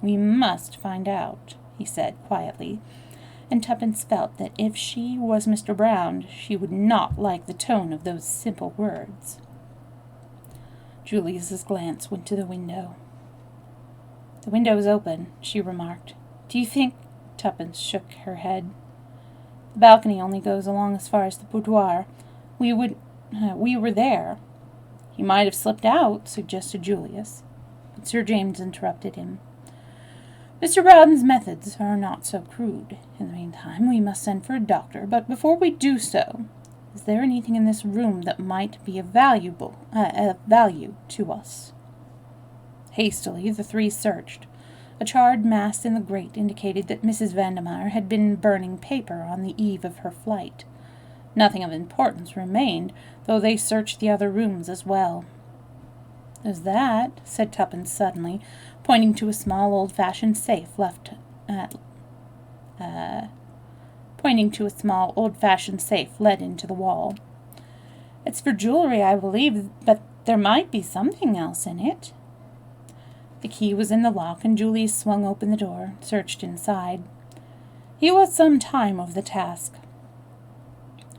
We must find out, he said quietly, and Tuppence felt that if she was Mr. Brown, she would not like the tone of those simple words. Julius's glance went to the window. The window is open, she remarked. Do you think... Tuppence shook her head. The balcony only goes along as far as the boudoir. We were there. He might have slipped out, suggested Julius. But Sir James interrupted him. Mr. Brown's methods are not so crude. In the meantime, we must send for a doctor, but before we do so, is there anything in this room that might be of value to us? Hastily, the three searched. A charred mass in the grate indicated that Mrs. Vandermeyer had been burning paper on the eve of her flight. Nothing of importance remained, though they searched the other rooms as well. There's that, said Tuppence suddenly, pointing to a small old-fashioned safe let into the wall. It's for jewelry, I believe, but there might be something else in it. The key was in the lock, and Julius swung open the door, searched inside. He was some time over the task.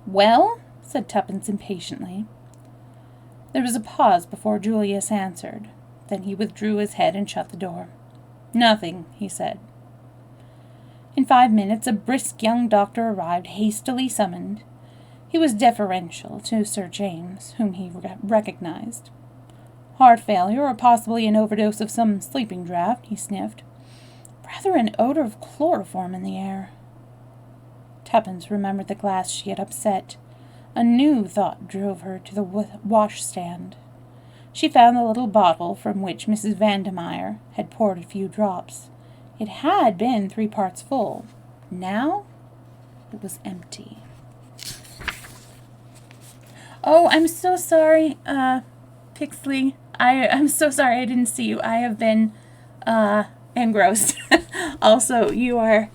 Well, said Tuppence impatiently. There was a pause before Julius answered. Then he withdrew his head and shut the door. Nothing, he said. In 5 minutes a brisk young doctor arrived, hastily summoned. He was deferential to Sir James, whom he recognized. Heart failure, or possibly an overdose of some sleeping draught, he sniffed. Rather an odor of chloroform in the air. Tuppence remembered the glass she had upset. A new thought drove her to the washstand. She found the little bottle from which Mrs. Vandermeyer had poured a few drops. It had been 3 parts full. Now it was empty. Oh, I'm so sorry, Pixley. I'm so sorry I didn't see you. I have been engrossed. Also, you are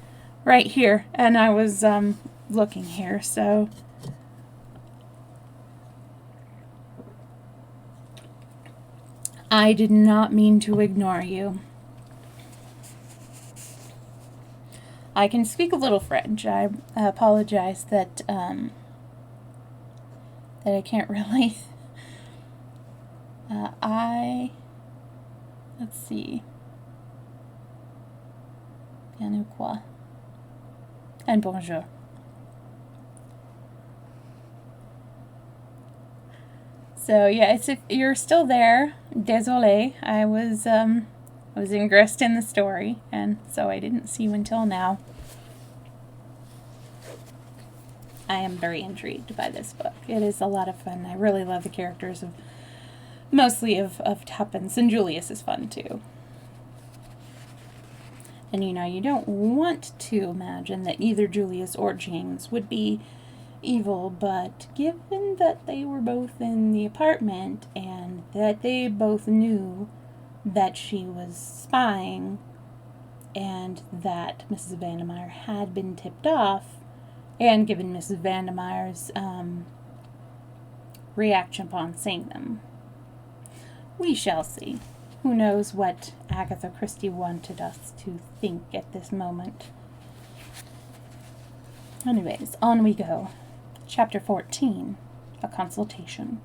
right here, and I was looking here, so... I did not mean to ignore you. I can speak a little French. I apologize that I can't really. Let's see. Bien ou quoi? And bonjour. So yes, if you're still there, désolé. I was engrossed in the story, and so I didn't see you until now. I am very intrigued by this book. It is a lot of fun. I really love the characters mostly of Tuppence, and Julius is fun too. And you don't want to imagine that either Julius or James would be evil, but given that they were both in the apartment and that they both knew that she was spying and that Mrs. Vandermeyer had been tipped off, and given Mrs. Vandermeyer's reaction upon seeing them. We shall see. Who knows what Agatha Christie wanted us to think at this moment. Anyways, on we go. Chapter 14, A Consultation.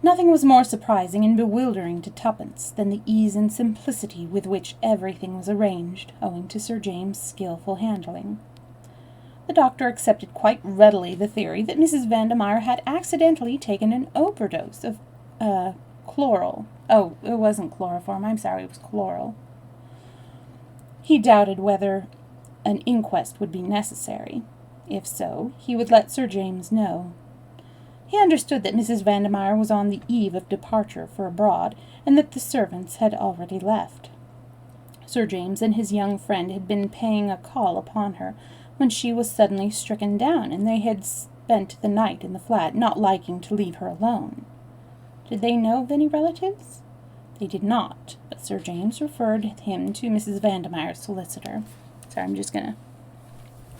Nothing was more surprising and bewildering to Tuppence than the ease and simplicity with which everything was arranged, owing to Sir James's skilful handling. The doctor accepted quite readily the theory that Mrs. Vandermeyer had accidentally taken an overdose of chloral. Oh, it wasn't chloroform. I'm sorry, it was chloral. He doubted whether an inquest would be necessary. If so, he would let Sir James know. He understood that Mrs. Vandermeyer was on the eve of departure for abroad, and that the servants had already left. Sir James and his young friend had been paying a call upon her when she was suddenly stricken down, and they had spent the night in the flat, not liking to leave her alone. Did they know of any relatives? They did not, but Sir James referred him to Mrs. Vandermeyer's solicitor. Sorry, I'm just gonna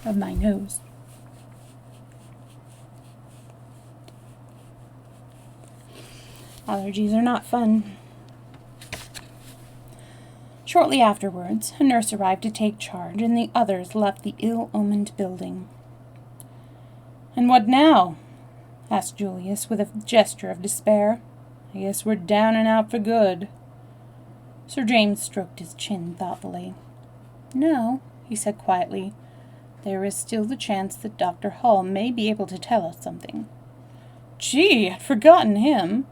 rub my nose. Allergies are not fun. Shortly afterwards, a nurse arrived to take charge, and the others left the ill-omened building. "And what now?" asked Julius, with a gesture of despair. "I guess we're down and out for good." Sir James stroked his chin thoughtfully. "No," he said quietly. "There is still the chance that Dr. Hall may be able to tell us something." "Gee, I'd forgotten him."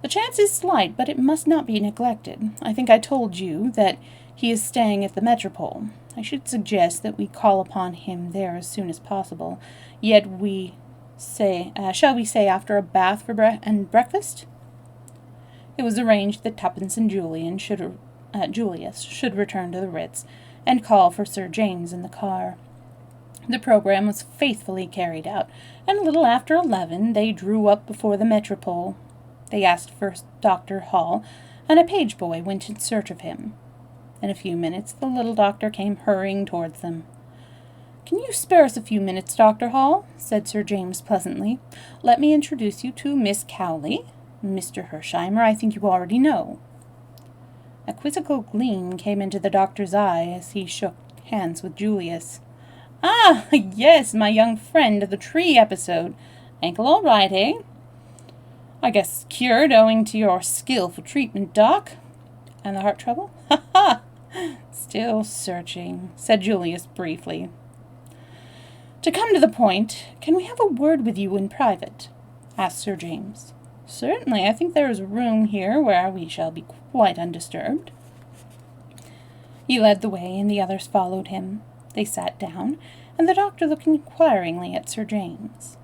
"The chance is slight, but it must not be neglected. I think I told you that he is staying at the Metropole. I should suggest that we call upon him there as soon as possible. Yet shall we say after a bath for breakfast?" It was arranged that Tuppence and Julius should return to the Ritz and call for Sir James in the car. The program was faithfully carried out, and a little after 11 they drew up before the Metropole. They asked for Dr. Hall, and a page boy went in search of him. In a few minutes the little doctor came hurrying towards them. "Can you spare us a few minutes, Dr. Hall?" said Sir James pleasantly. "Let me introduce you to Miss Cowley. Mr. Hersheimer, I think you already know." A quizzical gleam came into the doctor's eye as he shook hands with Julius. "Ah, yes, my young friend of the tree episode. Ankle all right, eh?" "I guess cured owing to your skillful treatment, Doc." "And the heart trouble?" "Ha ha! Still searching," said Julius briefly. "To come to the point, can we have a word with you in private?" asked Sir James. "Certainly. I think there is a room here where we shall be quite undisturbed." He led the way, and the others followed him. They sat down, and the doctor looked inquiringly at Sir James.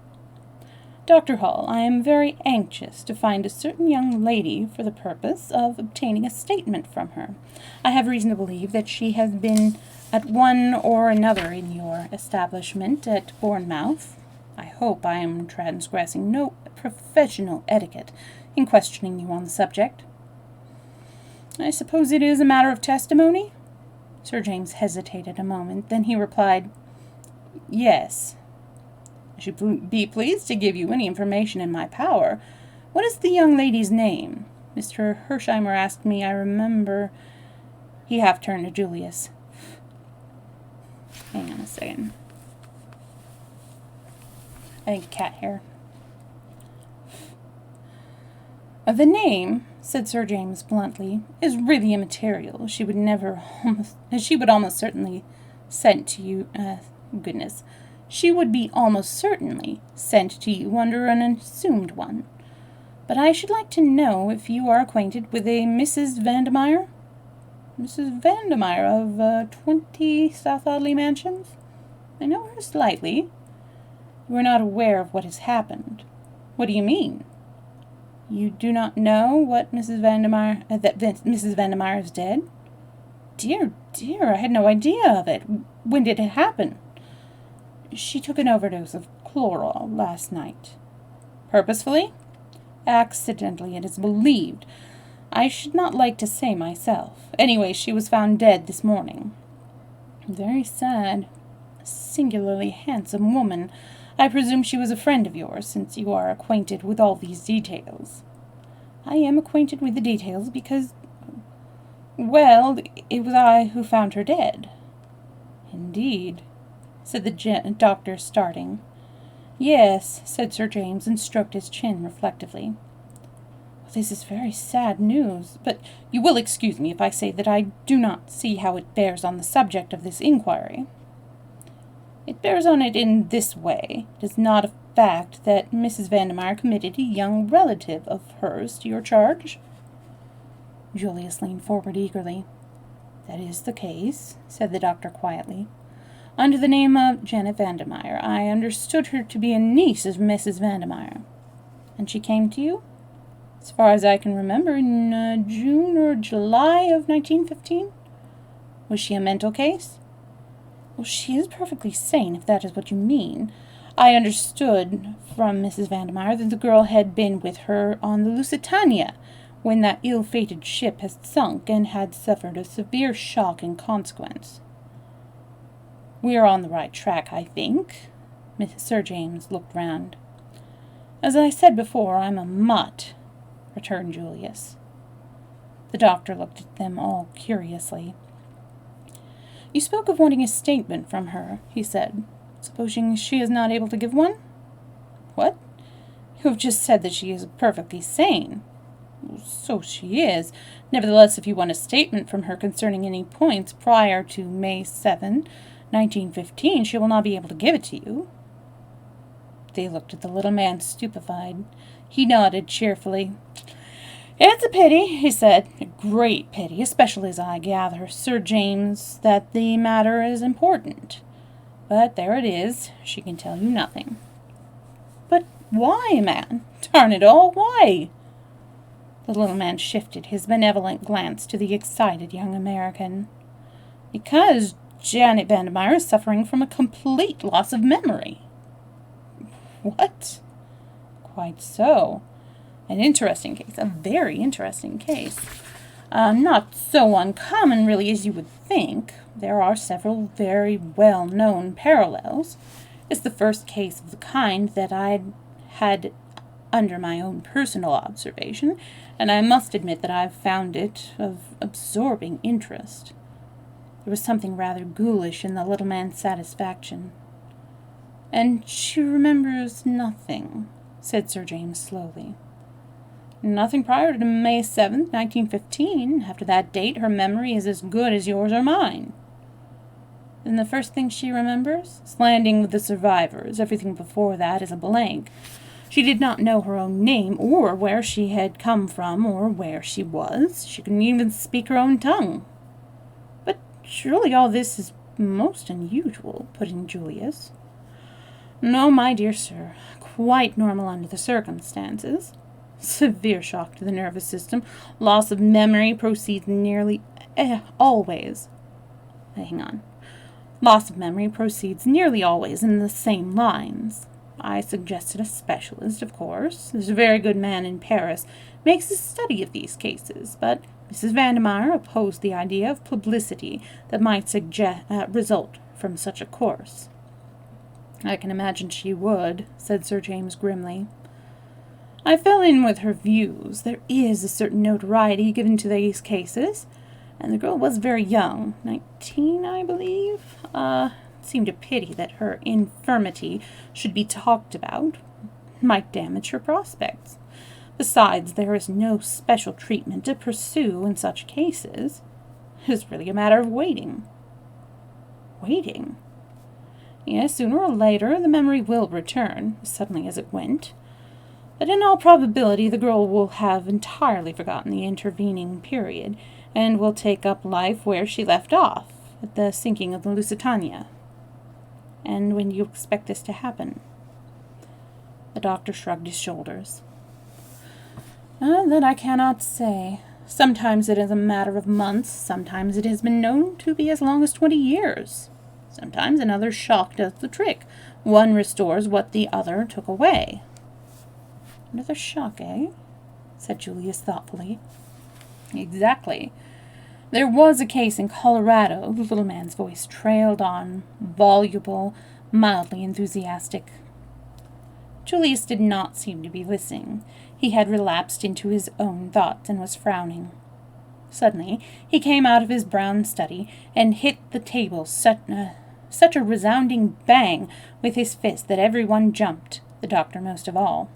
"Dr. Hall, I am very anxious to find a certain young lady for the purpose of obtaining a statement from her. I have reason to believe that she has been at one or another in your establishment at Bournemouth. I hope I am transgressing no professional etiquette in questioning you on the subject." "I suppose it is a matter of testimony?" Sir James hesitated a moment, then he replied, "Yes. I should be pleased to give you any information in my power. What is the young lady's name? Mr. Hersheimer asked me, I remember." He half turned to Julius. Hang on a second. I think cat hair. "The name," said Sir James bluntly, "is really immaterial. She would almost certainly sent to you. She would be almost certainly sent to you under an assumed one. But I should like to know if you are acquainted with a Mrs. Vandermeyer?" "Mrs. Vandermeyer of 20 South Audley Mansions? I know her slightly." "You are not aware of what has happened." "What do you mean?" "You do not know what Mrs. Vandermeyer, that Mrs. Vandermeyer is dead?" Dear, I had no idea of it. When did it happen?" She took an overdose of chloral last night. Purposefully? Accidentally, it is believed. I should not like to say myself. Anyway, she was found dead this morning. Very sad. A singularly handsome woman. I presume she was a friend of yours, since you are acquainted with all these details. I am acquainted with the details because, well, it was I who found her dead. Indeed, said the doctor, starting. Yes, said Sir James, and stroked his chin reflectively. This is very sad news, but you will excuse me if I say that I do not see how it bears on the subject of this inquiry. It bears on it in this way. It is not a fact that Mrs. Vandemeyer committed a young relative of hers to your charge? Julius leaned forward eagerly. That is the case, said the doctor quietly. Under the name of Janet Vandemeyer, I understood her to be a niece of Mrs. Vandemeyer. And she came to you? As far as I can remember, in June or July of 1915? Was she a mental case? Well, she is perfectly sane, if that is what you mean. I understood from Mrs. Vandemeyer that the girl had been with her on the Lusitania when that ill-fated ship had sunk and had suffered a severe shock in consequence. We are on the right track, I think. Sir James looked round. As I said before, I'm a mutt, returned Julius. The doctor looked at them all curiously. You spoke of wanting a statement from her, he said. Supposing she is not able to give one? What? You have just said that she is perfectly sane. So she is. Nevertheless, if you want a statement from her concerning any points prior to May 7, 1915, she will not be able to give it to you. They looked at the little man stupefied. He nodded cheerfully. It's a pity, he said, a great pity, especially as I gather, Sir James, that the matter is important. But there it is. She can tell you nothing. But why, man? Darn it all, why? The little man shifted his benevolent glance to the excited young American. Because Janet Vandemeyer is suffering from a complete loss of memory. What? Quite so. An interesting case, a very interesting case. Not so uncommon, really, as you would think. There are several very well-known parallels. It's the first case of the kind that I'd had under my own personal observation, and I must admit that I've found it of absorbing interest. There was something rather ghoulish in the little man's satisfaction. And she remembers nothing, said Sir James slowly. Nothing prior to May 7th, 1915. After that date, her memory is as good as yours or mine. Then the first thing she remembers is landing with the survivors. Everything before that is a blank. She did not know her own name, or where she had come from, or where she was. She couldn't even speak her own tongue. But surely all this is most unusual, put in Julius. No, my dear sir, quite normal under the circumstances. Severe shock to the nervous system. Loss of memory proceeds nearly always. Hang on. Loss of memory proceeds nearly always in the same lines. I suggested a specialist, of course. There's a very good man in Paris, makes a study of these cases, but Mrs. Vandemeyer opposed the idea of publicity that might result from such a course. I can imagine she would, said Sir James grimly. I fell in with her views. There is a certain notoriety given to these cases, and the girl was very young, 19, I believe. It seemed a pity that her infirmity should be talked about. Might damage her prospects. Besides, there is no special treatment to pursue in such cases. It is really a matter of waiting. Waiting? Yes, sooner or later the memory will return, as suddenly as it went. But in all probability the girl will have entirely forgotten the intervening period, and will take up life where she left off, at the sinking of the Lusitania. And when do you expect this to happen? The doctor shrugged his shoulders. That I cannot say. Sometimes it is a matter of months, sometimes it has been known to be as long as 20 years. Sometimes another shock does the trick. One restores what the other took away. Another shock, eh? Said Julius thoughtfully. Exactly. There was a case in Colorado. The little man's voice trailed on, voluble, mildly enthusiastic. Julius did not seem to be listening. He had relapsed into his own thoughts and was frowning. Suddenly, he came out of his brown study and hit the table such a resounding bang with his fist that everyone jumped, the doctor most of all.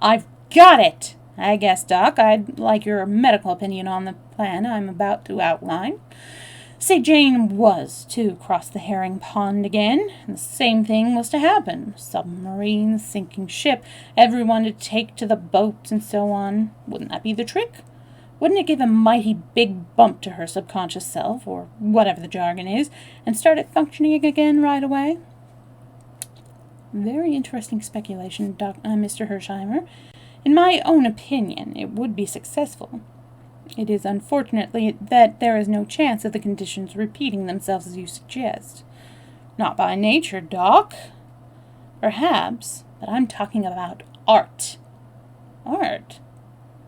"I've got it! I guess, Doc, I'd like your medical opinion on the plan I'm about to outline. Say Jane was to cross the herring pond again, and the same thing was to happen. Submarine, sinking ship, everyone to take to the boat, and so on. Wouldn't that be the trick? Wouldn't it give a mighty big bump to her subconscious self, or whatever the jargon is, and start it functioning again right away?" Very interesting speculation, Mr. Hersheimer. In my own opinion, it would be successful. It is unfortunately that there is no chance of the conditions repeating themselves as you suggest. Not by nature, Doc. Perhaps, but I'm talking about art. Art?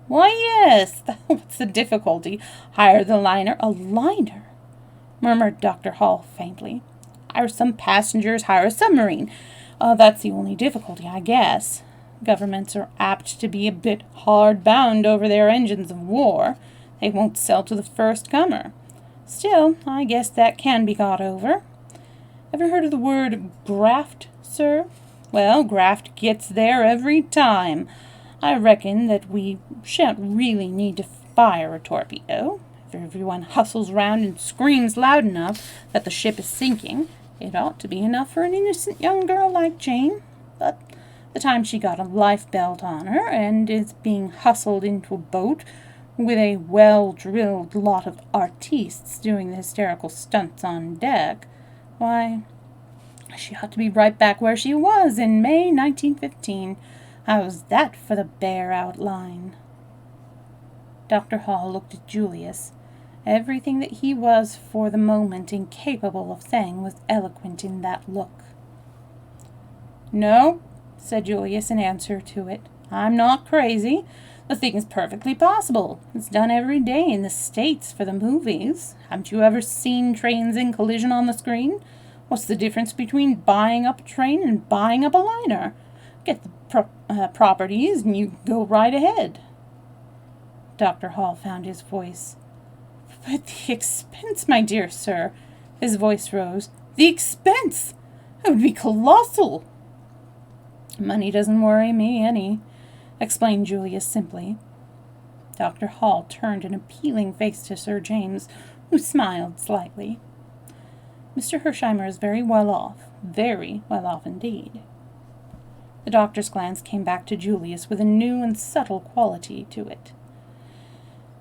Why, yes. What's the difficulty? Hire the liner. A liner? Murmured Dr. Hall faintly. Hire some passengers, hire a submarine. That's the only difficulty, I guess. Governments are apt to be a bit hard-bound over their engines of war. They won't sell to the first comer. Still, I guess that can be got over. Ever heard of the word graft, sir? Well, graft gets there every time. I reckon that we shan't really need to fire a torpedo. If everyone hustles round and screams loud enough that the ship is sinking, it ought to be enough for an innocent young girl like Jane. But the time she got a life belt on her and is being hustled into a boat with a well-drilled lot of artistes doing the hysterical stunts on deck, why, she ought to be right back where she was in May 1915. How's that for the bare outline? Dr. Hall looked at Julius. Everything that he was for the moment incapable of saying was eloquent in that look. "No," said Julius in answer to it. "I'm not crazy. The thing's perfectly possible. It's done every day in the States for the movies. Haven't you ever seen trains in collision on the screen? What's the difference between buying up a train and buying up a liner? Get the properties and you go right ahead." Dr. Hall found his voice. "But the expense, my dear sir." His voice rose. "The expense! It would be colossal." "Money doesn't worry me any," explained Julius simply. Dr. Hall turned an appealing face to Sir James, who smiled slightly. "Mr. Hersheimer is very well off indeed." The doctor's glance came back to Julius with a new and subtle quality to it.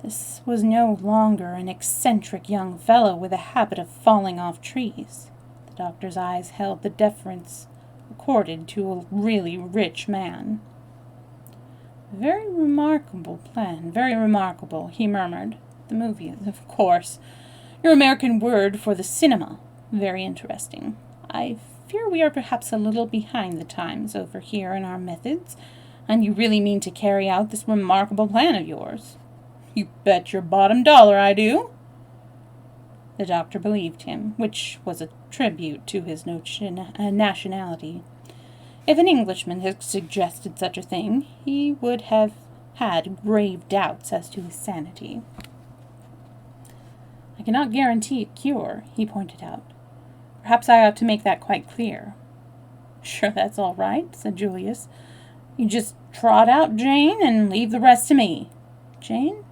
This was no longer an eccentric young fellow with a habit of falling off trees. The doctor's eyes held the deference accorded to a really rich man. "Very remarkable plan, very remarkable," he murmured. "The movies, of course. Your American word for the cinema. Very interesting. I fear we are perhaps a little behind the times over here in our methods, and you really mean to carry out this remarkable plan of yours?" "You bet your bottom dollar I do." The doctor believed him, which was a tribute to his nationality. If an Englishman had suggested such a thing, he would have had grave doubts as to his sanity. "I cannot guarantee a cure," he pointed out. "Perhaps I ought to make that quite clear." "Sure, that's all right," said Julius. "You just trot out Jane and leave the rest to me." "Jane?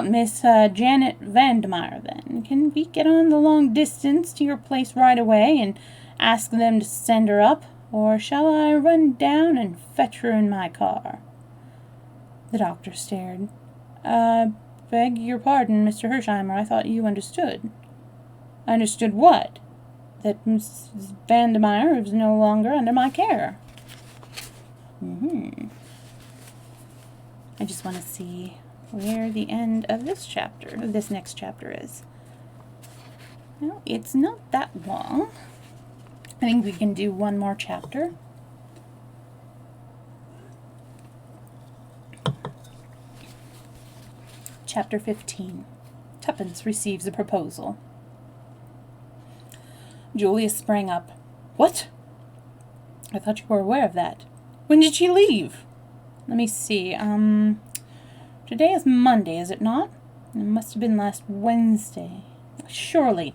Miss Janet Vandemeyer, then. Can we get on the long distance to your place right away and ask them to send her up, or shall I run down and fetch her in my car?" The doctor stared. Beg your pardon, Mr. Hersheimer, I thought you understood." "Understood what?" "That Mrs. Vandemeyer is no longer under my care." I just want to see where the end of this next chapter is. Well, it's not that long. I think we can do one more chapter. Chapter 15. Tuppence receives a proposal. Julius sprang up. What? I thought you were aware of that. When did she leave? Let me see. Today is Monday, is it not? It must have been last Wednesday. Surely.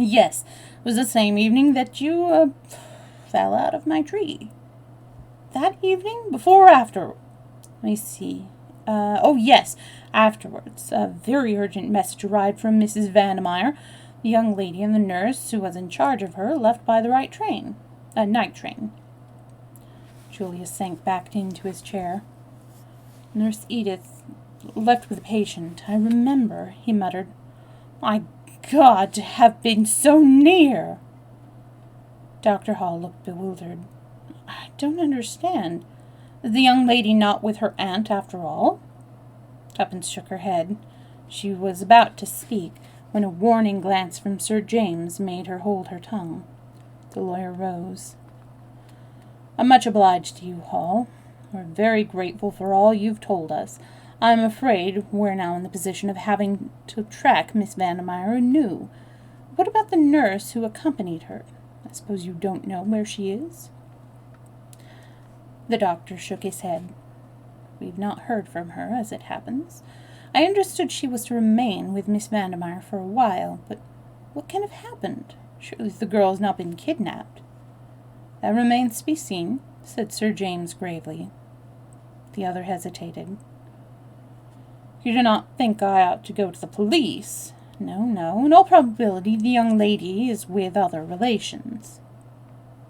Yes, it was the same evening that you, fell out of my tree. That evening? Before or after? Let me see. Oh, yes, afterwards. A very urgent message arrived from Mrs. Vandermeyer. The young lady and the nurse who was in charge of her left by the night train. Julius sank back into his chair. Nurse Edith left with a patient. I remember, he muttered. My God, to have been so near! Dr. Hall looked bewildered. I don't understand. Is the young lady not with her aunt after all? Tuppence shook her head. She was about to speak when a warning glance from Sir James made her hold her tongue. The lawyer rose. I'm much obliged to you, Hall. We're very grateful for all you've told us. I'm afraid we're now in the position of having to track Miss Vandermeyer anew. What about the nurse who accompanied her? I suppose you don't know where she is? The doctor shook his head. We've not heard from her, as it happens. I understood she was to remain with Miss Vandermeyer for a while, but what can have happened? Surely the girl has not been kidnapped. That remains to be seen, said Sir James gravely. The other hesitated. You do not think I ought to go to the police? No. In all probability the young lady is with other relations.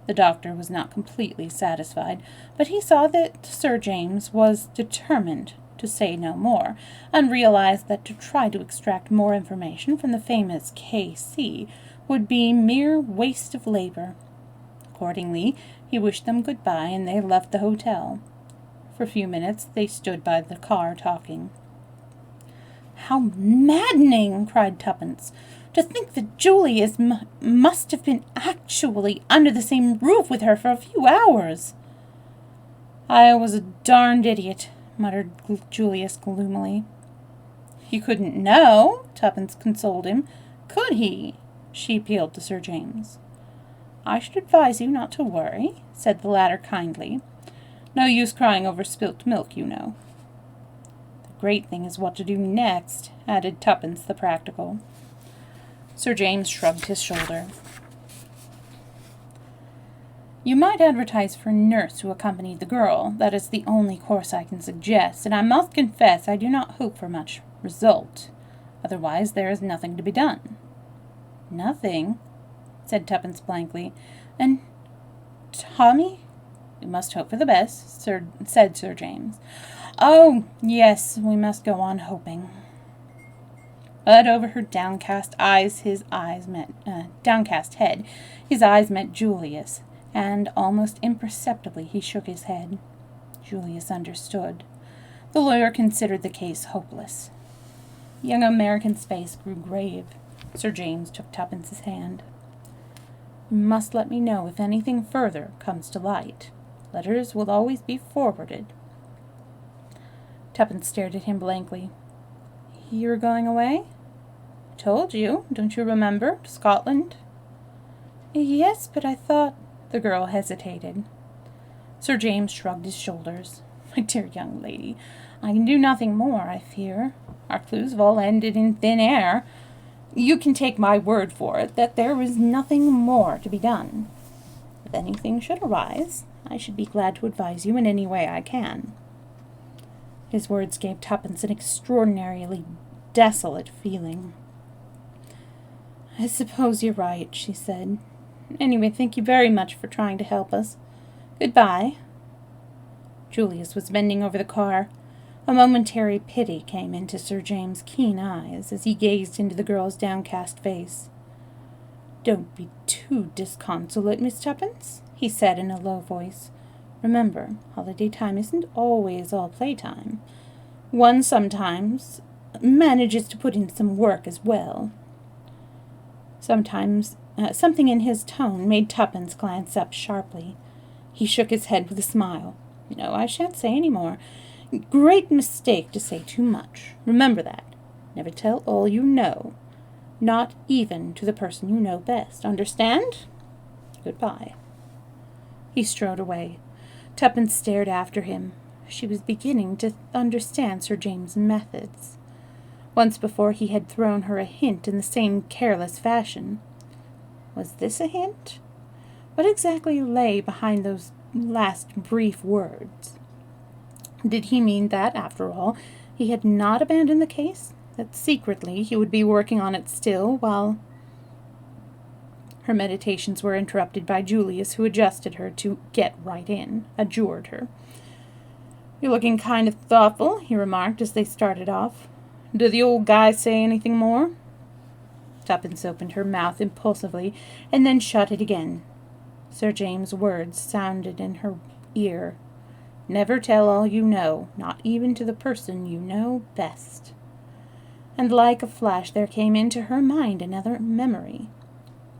The doctor was not completely satisfied, but he saw that Sir James was determined to say no more, and realized that to try to extract more information from the famous K.C. would be mere waste of labor. Accordingly, he wished them good-bye, and they left the hotel. For a few minutes they stood by the car talking. How maddening! Cried Tuppence. To think that Julius must have been actually under the same roof with her for a few hours. I was a darned idiot, muttered Julius gloomily. He couldn't know, Tuppence consoled him. Could he? She appealed to Sir James. I should advise you not to worry, said the latter kindly. No use crying over spilt milk, you know. The great thing is what to do next, added Tuppence the practical. Sir James shrugged his shoulder. You might advertise for a nurse who accompanied the girl. That is the only course I can suggest, and I must confess I do not hope for much result. Otherwise there is nothing to be done. Nothing? Said Tuppence blankly. And Tommy? We must hope for the best, said Sir James. Oh, yes, we must go on hoping. But over her downcast head, his eyes met Julius, and almost imperceptibly he shook his head. Julius understood. The lawyer considered the case hopeless. The young American's face grew grave. Sir James took Tuppence's hand. You must let me know if anything further comes to light. Letters will always be forwarded. Tuppence stared at him blankly. You're going away? I told you. Don't you remember? To Scotland? Yes, but I thought... The girl hesitated. Sir James shrugged his shoulders. My dear young lady, I can do nothing more, I fear. Our clues have all ended in thin air. You can take my word for it that there is nothing more to be done. If anything should arise, I should be glad to advise you in any way I can. His words gave Tuppence an extraordinarily desolate feeling. I suppose you're right, she said. Anyway, thank you very much for trying to help us. Goodbye. Julius was bending over the car. A momentary pity came into Sir James' keen eyes as he gazed into the girl's downcast face. Don't be too disconsolate, Miss Tuppence, he said in a low voice. Remember, holiday time isn't always all playtime. One sometimes manages to put in some work as well. Something in his tone made Tuppence glance up sharply. He shook his head with a smile. No, I shan't say any more. Great mistake to say too much. Remember that. Never tell all you know. Not even to the person you know best. Understand? Goodbye. He strode away. Tuppence stared after him. She was beginning to understand Sir James' methods. Once before he had thrown her a hint in the same careless fashion. Was this a hint? What exactly lay behind those last brief words? Did he mean that, after all, he had not abandoned the case? That secretly he would be working on it still, while... Her meditations were interrupted by Julius, who adjusted her to get right in, adjured her. "You're looking kind of thoughtful," he remarked as they started off. "Did the old guy say anything more?" Tuppence opened her mouth impulsively, and then shut it again. Sir James' words sounded in her ear. "Never tell all you know, not even to the person you know best." And like a flash there came into her mind another memory.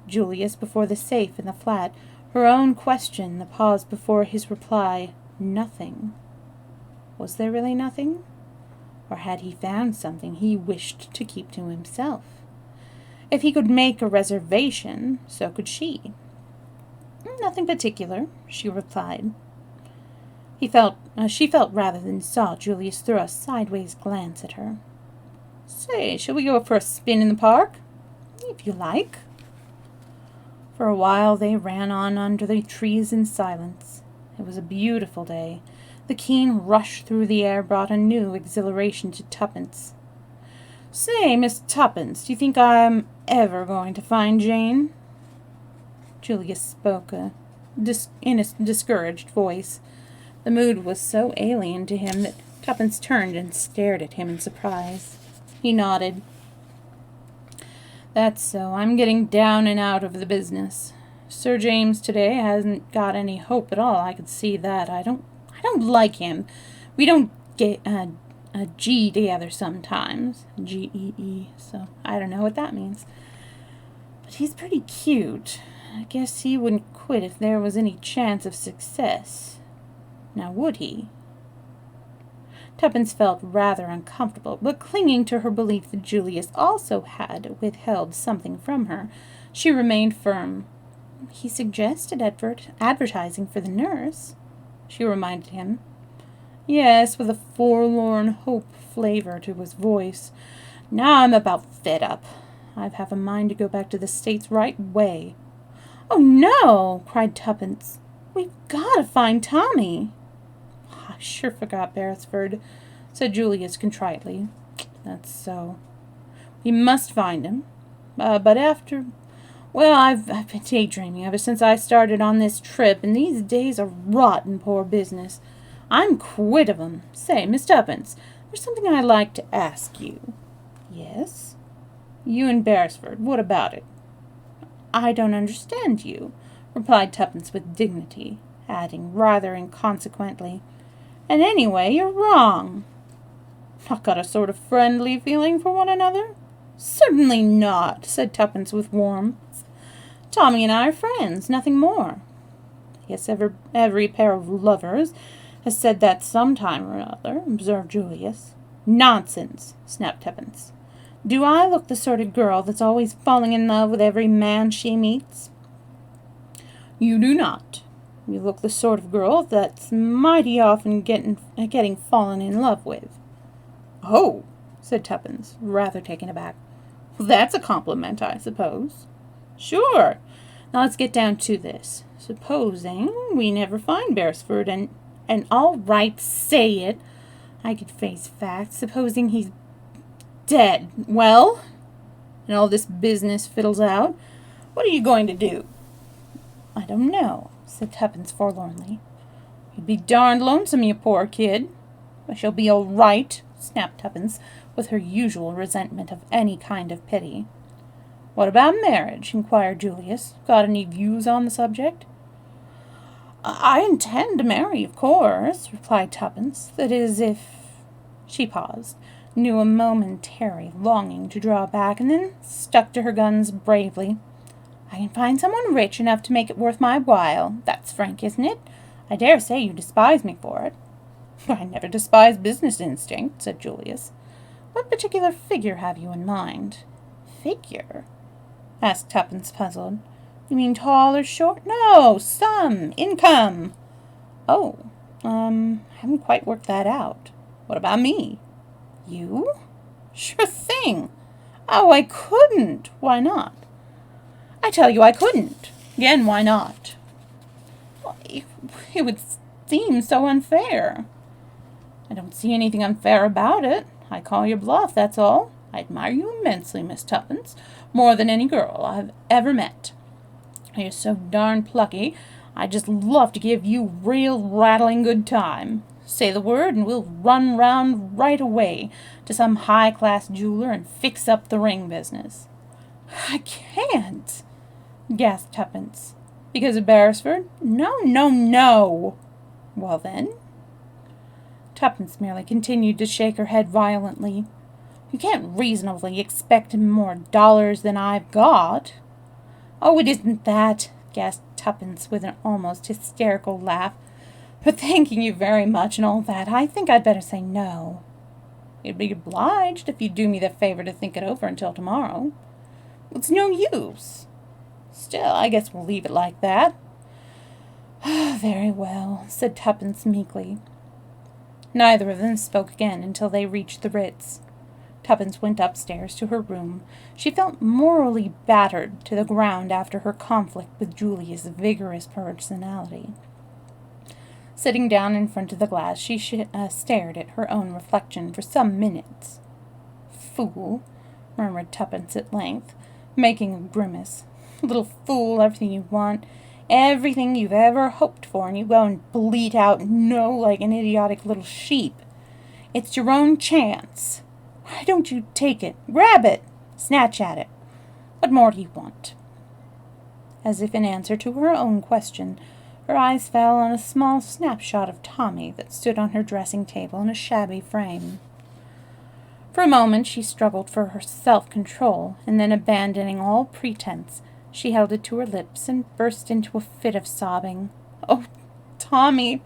Julius before the safe in the flat, her own question, the pause before his reply, nothing. Was there really nothing? Or had he found something he wished to keep to himself? If he could make a reservation, so could she. "Nothing particular," she replied. She felt rather than saw Julius throw a sideways glance at her. "Say, shall we go for a spin in the park?" "If you like." For a while they ran on under the trees in silence. It was a beautiful day. The keen rush through the air brought a new exhilaration to Tuppence. "Say, Miss Tuppence, do you think I'm ever going to find Jane?" Julius spoke in a discouraged voice. The mood was so alien to him that Tuppence turned and stared at him in surprise. He nodded. "That's so. I'm getting down and out of the business. Sir James today hasn't got any hope at all. I could see that. I don't like him. We don't get a G together sometimes. G-E-E. So I don't know what that means. But he's pretty cute. I guess he wouldn't quit if there was any chance of success. Now would he?" Tuppence felt rather uncomfortable, but clinging to her belief that Julius also had withheld something from her, she remained firm. "He suggested advertising for the nurse," she reminded him. "Yes, with a forlorn hope flavor to his voice. Now I'm about fed up. I have a mind to go back to the States right away." "Oh, no!" cried Tuppence. "We've got to find Tommy." "I sure forgot Beresford," said Julius contritely. "That's so. We must find him. But after... Well, I've been daydreaming ever since I started on this trip, and these days are rotten poor business. I'm quit of 'em. Say, Miss Tuppence, there's something I'd like to ask you." "Yes?" "You and Beresford, what about it?" "I don't understand you," replied Tuppence with dignity, adding rather inconsequently, "and anyway, you're wrong." "Not got a sort of friendly feeling for one another?" "Certainly not," said Tuppence with warmth. "Tommy and I are friends, nothing more." "Yes, every pair of lovers has said that some time or other," observed Julius. "Nonsense," snapped Tuppence. "Do I look the sort of girl that's always falling in love with every man she meets?" "You do not. You look the sort of girl that's mighty often getting fallen in love with." "Oh," said Tuppence, rather taken aback. "Well, that's a compliment, I suppose." "Sure. Now let's get down to this. Supposing we never find Beresford and all right, say it. I could face facts. Supposing he's dead. Well, and all this business fiddles out, what are you going to do?" "I don't know," said Tuppence forlornly. "You'd be darned lonesome, you poor kid." "I shall be all right," snapped Tuppence, with her usual resentment of any kind of pity. "What about marriage?" inquired Julius. "Got any views on the subject?" "I intend to marry, of course," replied Tuppence. "That is, if—" She paused. knew a momentary longing to draw back, and then stuck to her guns bravely. I can find someone rich enough to make it worth my while. That's frank, isn't it? I dare say you despise me for it. I never despise business instinct, said Julius. What particular figure have you in mind? Figure? Asked Tuppence, puzzled. You mean tall or short? No, sum, income. Oh, haven't quite worked that out. What about me? You? Sure thing. Oh, I couldn't. Why not? I tell you I couldn't. Again, why not? Well, it would seem so unfair. I don't see anything unfair about it. I call your bluff, that's all. I admire you immensely, Miss Tuppence, more than any girl I've ever met. You're so darn plucky, I'd just love to give you real rattling good time. Say the word and we'll run round right away to some high-class jeweler and fix up the ring business. I can't, gasped Tuppence. Because of Beresford? No. Well then? Tuppence merely continued to shake her head violently. You can't reasonably expect more dollars than I've got. Oh, it isn't that, gasped Tuppence with an almost hysterical laugh. But thanking you very much and all that, I think I'd better say no. You'd be obliged if you'd do me the favor to think it over until tomorrow. It's no use. Still, I guess we'll leave it like that. Very well, said Tuppence meekly. Neither of them spoke again until they reached the Ritz. Tuppence went upstairs to her room. She felt morally battered to the ground after her conflict with Julia's vigorous personality. Sitting down in front of the glass, she stared at her own reflection for some minutes. Fool, murmured Tuppence at length, making a grimace. Little fool, everything you want, everything you've ever hoped for, and you go and bleat out no like an idiotic little sheep. It's your own chance. Why don't you take it, grab it, snatch at it? What more do you want? As if in answer to her own question, her eyes fell on a small snapshot of Tommy that stood on her dressing table in a shabby frame. For a moment she struggled for her self-control, and then abandoning all pretense, she held it to her lips and burst into a fit of sobbing. Oh, Tommy,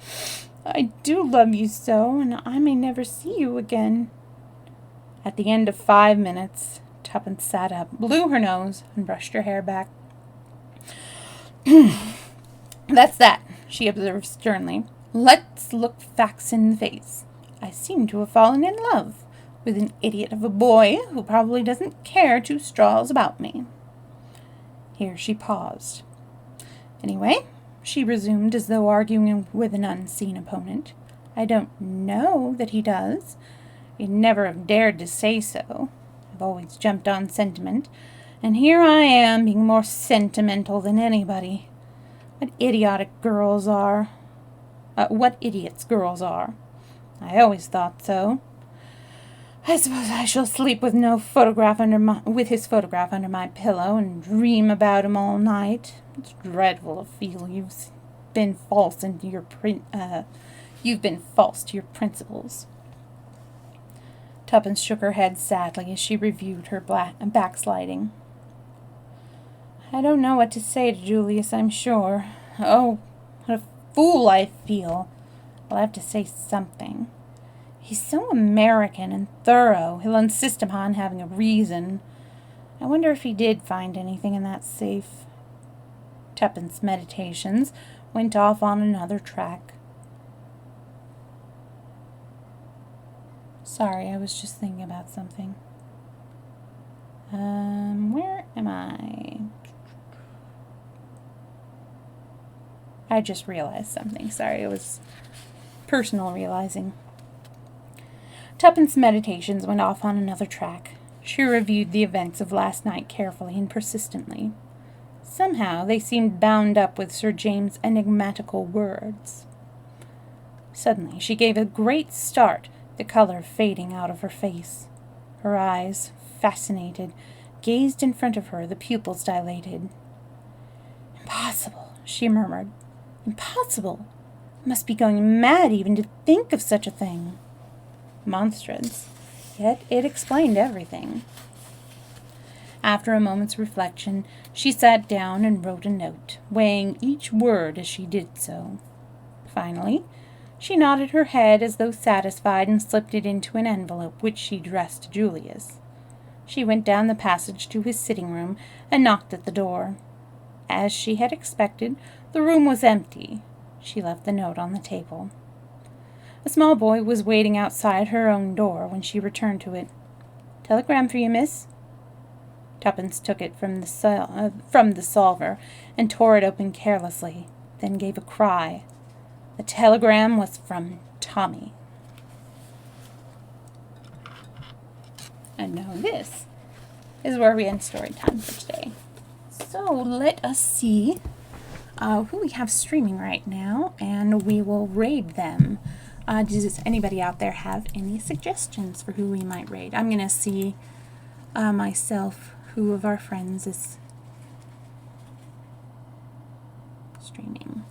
I do love you so, and I may never see you again. At the end of 5 minutes, Tuppence sat up, blew her nose, and brushed her hair back. That's that, she observed sternly. Let's look facts in the face. I seem to have fallen in love with an idiot of a boy who probably doesn't care 2 straws about me. Here she paused. Anyway, she resumed as though arguing with an unseen opponent, I don't know that he does. He'd never have dared to say so. I've always jumped on sentiment, and here I am being more sentimental than anybody. What idiots girls are. I always thought so. I suppose I shall sleep with his photograph under my pillow and dream about him all night. It's dreadful to feel you've been false to your principles. Tuppence shook her head sadly as she reviewed her backsliding. I don't know what to say to Julius, I'm sure. Oh, what a fool I feel. I'll have to say something. He's so American and thorough, he'll insist upon having a reason. I wonder if he did find anything in that safe. Tuppence's meditations went off on another track. Sorry, I was just thinking about something. Where am I? I just realized something. Sorry, it was personal realizing. Tuppence's meditations went off on another track. She reviewed the events of last night carefully and persistently. Somehow they seemed bound up with Sir James' enigmatical words. Suddenly she gave a great start, the color fading out of her face. Her eyes, fascinated, gazed in front of her, the pupils dilated. Impossible, she murmured. Impossible. I must be going mad even to think of such a thing. Monstrance. yet it explained everything. After a moment's reflection, she sat down and wrote a note, weighing each word as she did so. Finally, she nodded her head as though satisfied and slipped it into an envelope which she addressed to Julius. She went down the passage to his sitting room and knocked at the door. As she had expected, the room was empty. She left the note on the table. A small boy was waiting outside her own door when she returned to it. "Telegram for you, miss." Tuppence took it from the salver and tore it open carelessly, then gave a cry. The telegram was from Tommy. And now this is where we end story time for today. So let us see who we have streaming right now, and we will raid them. Does anybody out there have any suggestions for who we might raid? I'm going to see myself who of our friends is streaming.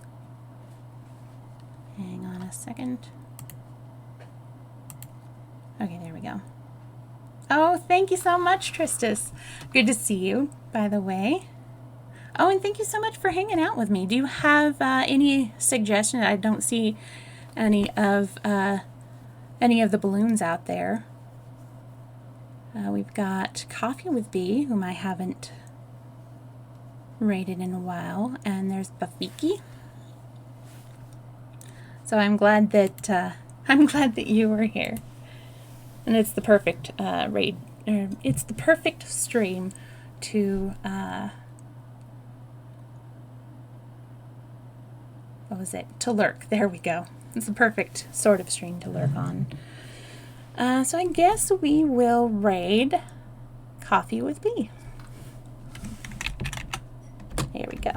Hang on a second. Okay, there we go. Oh, thank you so much, Tristis. Good to see you, by the way. Oh, and thank you so much for hanging out with me. Do you have any suggestions? I don't see any of the balloons out there. We've got Coffee with B, whom I haven't rated in a while, and there's Bafiki. So I'm glad that you were here, and it's the perfect raid. It's the perfect stream to what was it? To lurk. There we go. It's the perfect sort of stream to lurk on. So I guess we will raid Coffee with B. Here we go.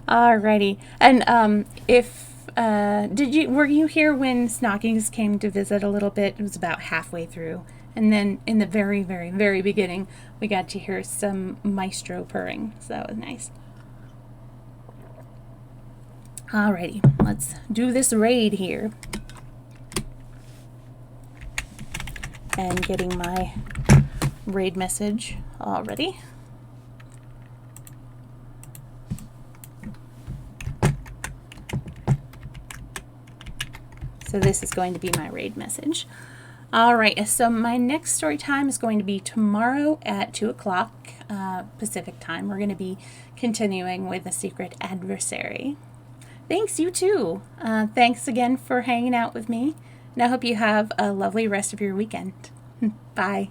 Alrighty. And were you here when Snockies came to visit a little bit? It was about halfway through. And then in the very, very, very beginning, we got to hear some maestro purring. So that was nice. Alrighty, let's do this raid here. And getting my raid message already. So this is going to be my raid message. Alright, so my next story time is going to be tomorrow at 2 o'clock Pacific time. We're going to be continuing with the Secret Adversary. Thanks, you too. Thanks again for hanging out with me. And I hope you have a lovely rest of your weekend. Bye.